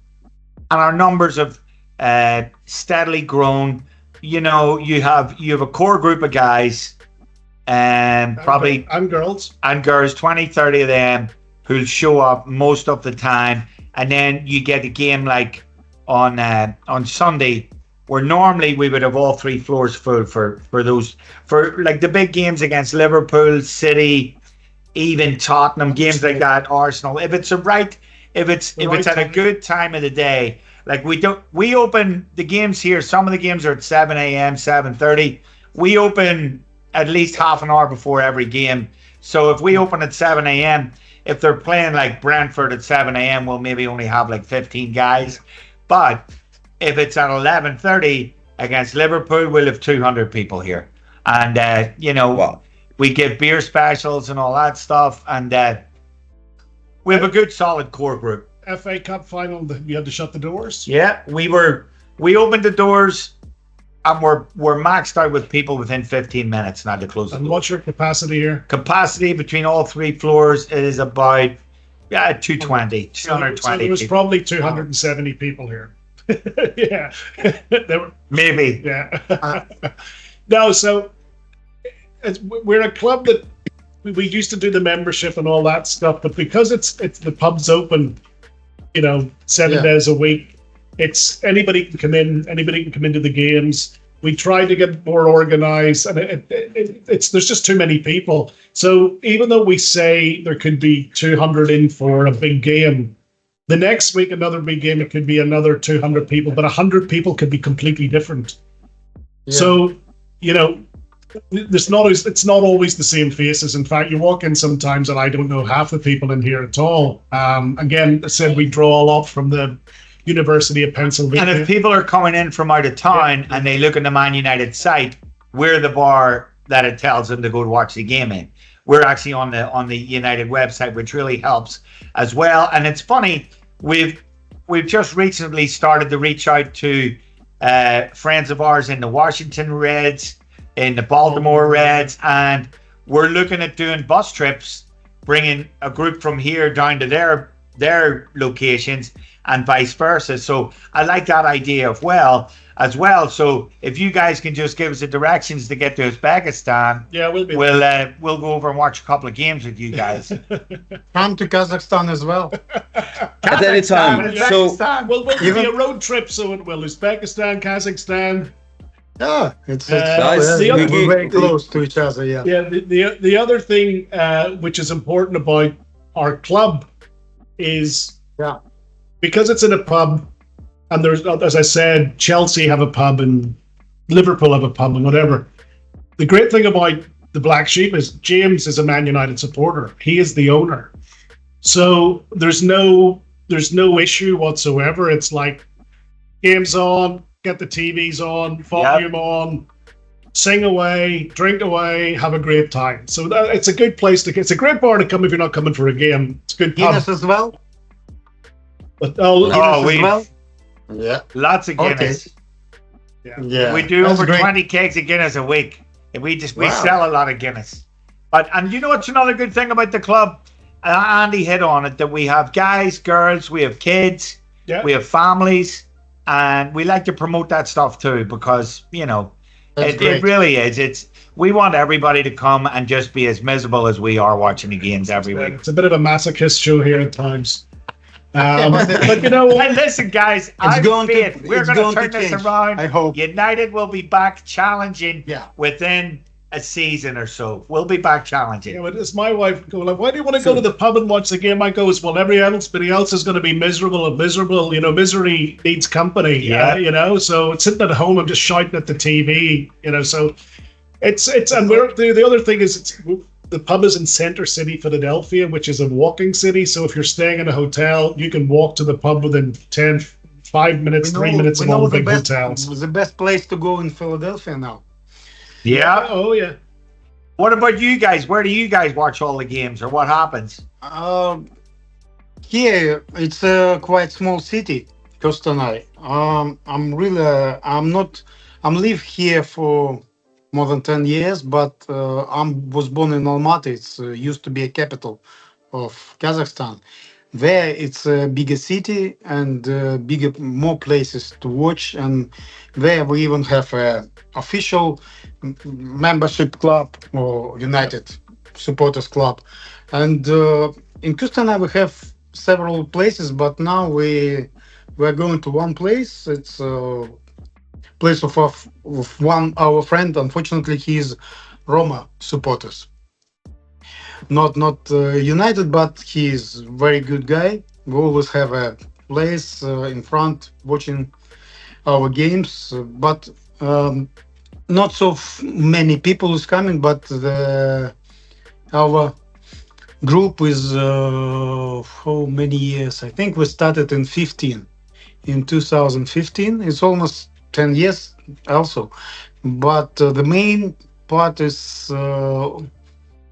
our numbers have steadily grown. You know, you have a core group of guys, probably and girls, 20, 30 of them who'll show up most of the time, and then you get a game like on Sunday, where normally we would have all 3 floors full for like the big games against Liverpool, City, even Tottenham, games like that, Arsenal. If it's at a good time of the day, like we open the games here. Some of the games are at 7 a.m., 7:30. We open at least half an hour before every game. So if we open at 7 a.m., if they're playing like Brentford at 7 a.m., we'll maybe only have like 15 guys. But if it's at 11:30 against Liverpool, we'll have 200 people here. And, Wow. we give beer specials and all that stuff. And we have a good, solid core group. FA Cup final, you had to shut the doors. Yeah, we opened the doors and we're maxed out with people within 15 minutes now to close the And door. what's your capacity here? Capacity between all 3 floors is about 220, So 220 there was people. probably 270 people here. Yeah. There were, Maybe. yeah. No, so we're a club that we used to do the membership and all that stuff, but because it's the pub's open, 7 days a week, it's anybody can come into the games. We try to get more organized, and there's just too many people. So even though we say there could be 200 in for a big game, the next week another big game, it could be another 200 people, but 100 people could be completely different. Yeah. So it's not always the same faces. In fact, you walk in sometimes and I don't know half the people in here at all. Again, I said we draw a lot from the University of Pennsylvania. And if people are coming in from out of town and they look at the Man United site, we're the bar that it tells them to go to watch the game in. We're actually on the United website, which really helps as well. And it's funny, we've just recently started to reach out to friends of ours in the Washington Reds, in the Baltimore Reds, and we're looking at doing bus trips, bringing a group from here down to their locations and vice versa. So I like that idea as well. So if you guys can just give us the directions to get to Uzbekistan, yeah, we'll go over and watch a couple of games with you guys. Come to Kazakhstan as well. At any time. So We'll do a road trip, so it will. Uzbekistan, Kazakhstan. Yeah, it's Guys, we're we- very close to each other. Yeah. Yeah, the other thing which is important about our club is because it's in a pub, and there's, as I said, Chelsea have a pub and Liverpool have a pub and whatever. The great thing about the Black Sheep is James is a Man United supporter. He is the owner, so there's no issue whatsoever. It's like games on, get the TVs on, volume on, sing away, drink away, have a great time. So it's a good place to. It's a great bar to come if you're not coming for a game. It's a good pub. Guinness as well. But Guinness we as well. Yeah. lots of Guinness. Yeah. We do That's over great. 20 kegs of Guinness a week. And we Wow. sell a lot of Guinness. And you know what's another good thing about the club? Andy hit on it, that we have guys, girls, we have kids, Yeah. we have families, and we like to promote that stuff too, because That's it great. really is. We want everybody to come and just be as miserable as we are watching the games every week. it's a bit of a masochist show here at times. But you know what? And listen, guys, We're going to going to turn this change, around. I hope. United will be back challenging Yeah. within a season or so. We'll be back challenging. Yeah, but it's my wife go like, why do you want to go to the pub and watch the game? I go, well, everybody else is going to be miserable and miserable. Misery needs company. Yeah. So it's sitting at home, I'm just shouting at the TV. So it's and we're the other thing is the pub is in Center City, Philadelphia, which is a walking city. So if you're staying in a hotel, you can walk to the pub within 5 minutes, 3 minutes of all the big hotels. The best place to go in Philadelphia now. Yeah. Oh yeah. What about you guys? Where do you guys watch all the games, or what happens? Here it's a quite small city, Qostanay. I'm live here for more than 10 years, but I was born in Almaty. It's used to be a capital of Kazakhstan. There, it's a bigger city and bigger, more places to watch. And there, we even have a official membership club or Yeah. United supporters club. And in Qostanay, we have several places, but now we're going to one place. It's place of one our friend. Unfortunately, he's Roma supporters, not United, but he's very good guy. We always have a place in front watching our games, but not so many people is coming. But our group is how many years? I think we started in 2015. It's almost 10 years also, but the main part is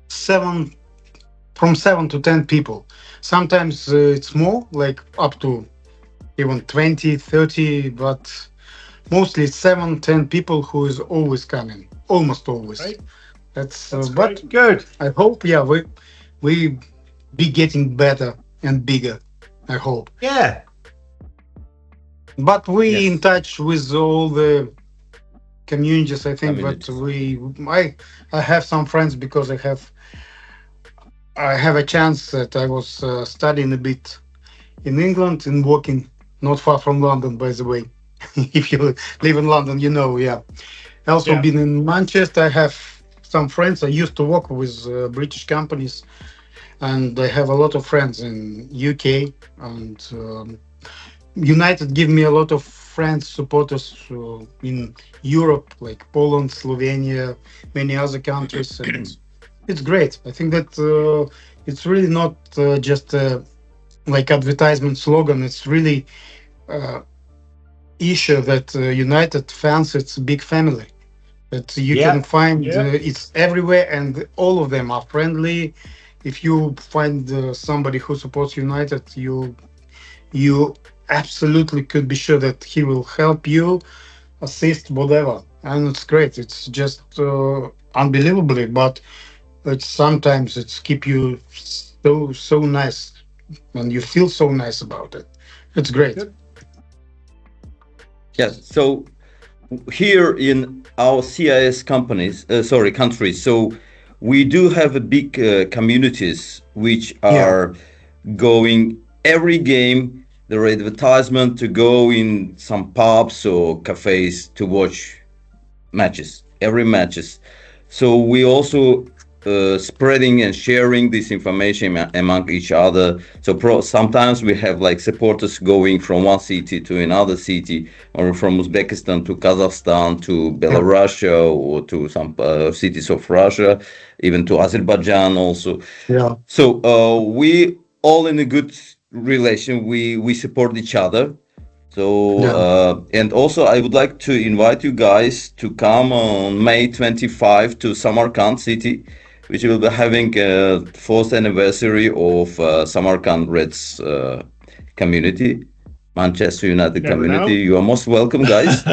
seven from 7 to 10 people. Sometimes it's more, like up to even 20, 30, but mostly 7, 10 people who is always coming, almost always. Right. That's That's but great. Good. I hope, yeah, we be getting better and bigger. I hope. Yeah. But we in Yes. touch with all the communities. I think that Communities. I have some friends because I have a chance that I was studying a bit in England and working not far from London, by the way. If you live in London, you know, yeah. I also Yeah. been in Manchester. I have some friends. I used to work with British companies, and I have a lot of friends in UK and United. Give me a lot of friends, supporters in Europe, like Poland, Slovenia, many other countries, and it's great. I think that it's really not just like advertisement slogan. It's really uh, issue that United fans. It's a big family that you Yeah. can find. Yeah. It's everywhere, and all of them are friendly. If you find somebody who supports United, you absolutely could be sure that he will help you, assist, whatever, and it's great. It's just unbelievably, but it's sometimes it's keep you so nice, and you feel so nice about it. It's great. Good. Yes. So here in our CIS companies, sorry, countries. So we do have a big communities which Yeah, are going every game. Their advertisement to go in some pubs or cafes to watch matches, every matches. So we also spreading and sharing this information among each other. So sometimes we have like supporters going from one city to another city, or from Uzbekistan to Kazakhstan to yeah, Belarus or to some cities of Russia, even to Azerbaijan also. yeah, So we all in a good relation. We support each other. So yeah. and also I would like to invite you guys to come on May 25 to Samarkand city, which will be having a fourth anniversary of Samarkand Reds community, Manchester United Never community. know. You are most welcome, guys.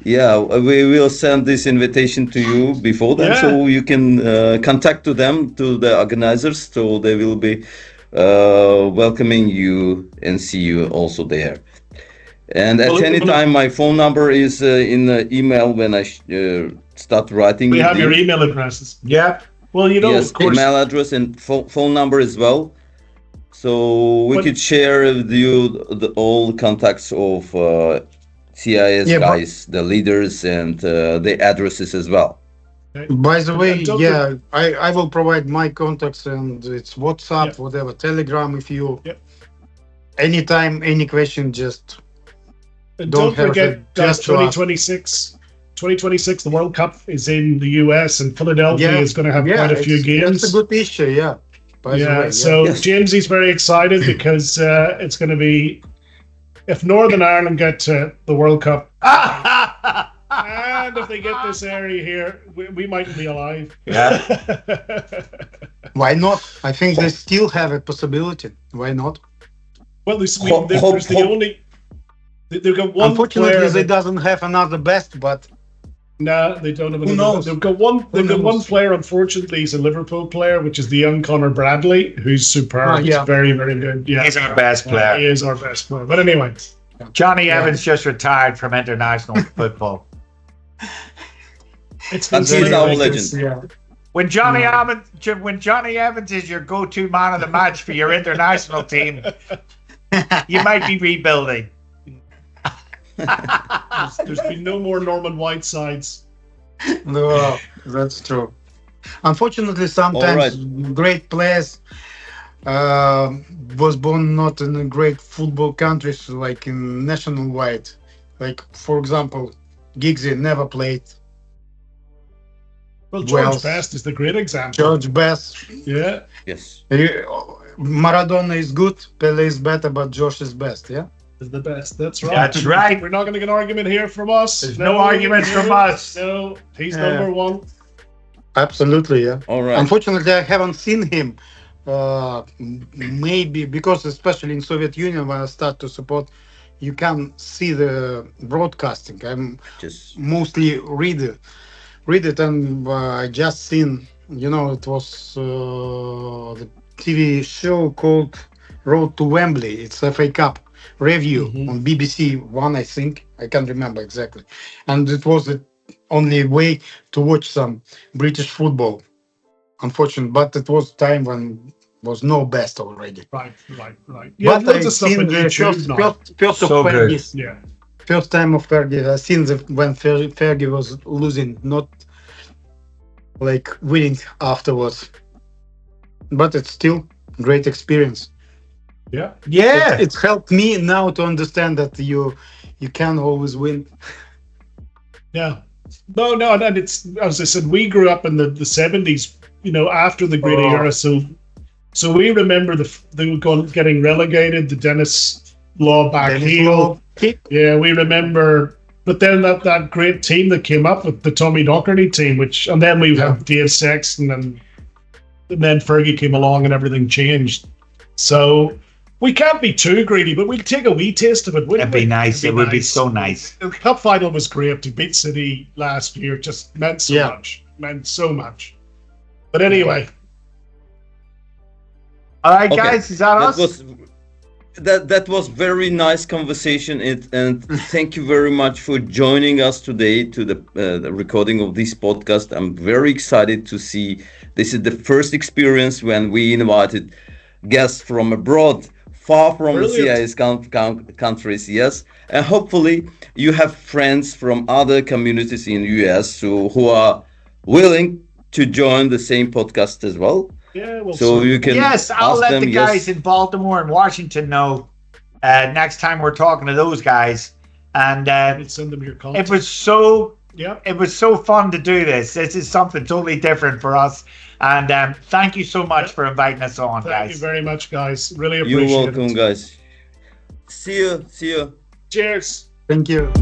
Yeah, we will send this invitation to you before then, Yeah. so you can contact to them, to the organizers, so they will be welcoming you and see you also there. And Well, at any well, time, my phone number is in the email when I start writing we it have your in. email addresses. Yeah. Well, of Yes, course, email address and phone number as well. So we when could share with you all contacts of CIS Yeah, but guys, the leaders, and the addresses as well. okay. by the way, And don't for, yeah, I will provide my contacts and it's yeah, WhatsApp, whatever, Telegram. If you yeah. anytime any question, just And don't don't hesitate forget, guys, just to ask. 2026, the World Cup is in the US, and Philadelphia Yeah, is going to have yeah, quite a few it's a games. good issue. Yeah, by the Yeah, way, yeah, so Yes. Jamesy's very excited because it's going to be, if Northern Ireland get to the World Cup, and if they get this area here, we mightn't be alive. Yeah. why not? I think they still have a possibility. Why not? Well, Hope, hope, there's the hope. only, they've got one Unfortunately, player they that, doesn't have another best, but Nah, they don't have Who another. knows? They've got one. They've got one knows? player. Unfortunately, he's a Liverpool player, which is the young Connor Bradley, who's superb. Yeah. He's very, very good. Yeah, He's our best he player. is our best player. But anyway, Johnny Evans just retired from international football. it's And been he's our like legend. this, yeah. When Johnny Evans is your go-to man of the match for your international team, you might be rebuilding. There's been no more Norman Whitesides. No, that's true. Unfortunately, sometimes great players was born not in a great football countries like in national wide. Like for example, Giggsy never played. Well, George Well, Best is the great example. George Best. Yeah, Yes. Maradona is good, Pele is better, but George is best. Yeah. is the best. That's right. That's right. We're not going to get an argument here from us. There's no arguments from us. No, he's Yeah. number one. Absolutely, yeah. All right. Unfortunately, I haven't seen him. Maybe because, especially in Soviet Union, when I start to support, you can see the broadcasting. I'm Just mostly read it, and I just seen. It was the TV show called Road to Wembley. It's FA Cup review on BBC One, I think. I can't remember exactly, and it was the only way to watch some British football. Unfortunately, but it was time when was no best already. Right. Yeah, But loads I've of stuff seen on the YouTube now. first of So good. Fergie's, Yeah. first time of Fergie. I seen when Fergie was losing, not like winning afterwards. But it's still great experience. Yeah. Yeah. It's helped me now to understand that you can always win. Yeah. No, and it's, as I said, we grew up in the 70s, after the great era. So we remember getting relegated, the Dennis Law back Dennis heel. Law kick. Yeah, we remember. But then that great team that came up with the Tommy Docherty team, and then we had Dave Sexton, and then Fergie came along and everything changed. So we can't be too greedy, but we'll take a wee taste of it. It'd be nice. It would be so nice. The cup final was great. To beat City last year just meant so Yeah. much. Meant so much. But anyway, All right, Okay. guys, is that us? That was very nice conversation, and thank you very much for joining us today to the recording of this podcast. I'm very excited to see. This is the first experience when we invited guests from abroad, far from the Brilliant. CIS countries. Yes, and hopefully you have friends from other communities in US who are willing to join the same podcast as well. yeah, we'll So see. you can Yes, I'll ask let them, the guys yes. in Baltimore and Washington know next time we're talking to those guys. And We'll send them your contact. it was so fun to do this. This is something totally different for us. And thank you so much for inviting us on, Thank you guys. very much, guys. Really You're appreciate welcome, it. guys. See you. Cheers. Thank you.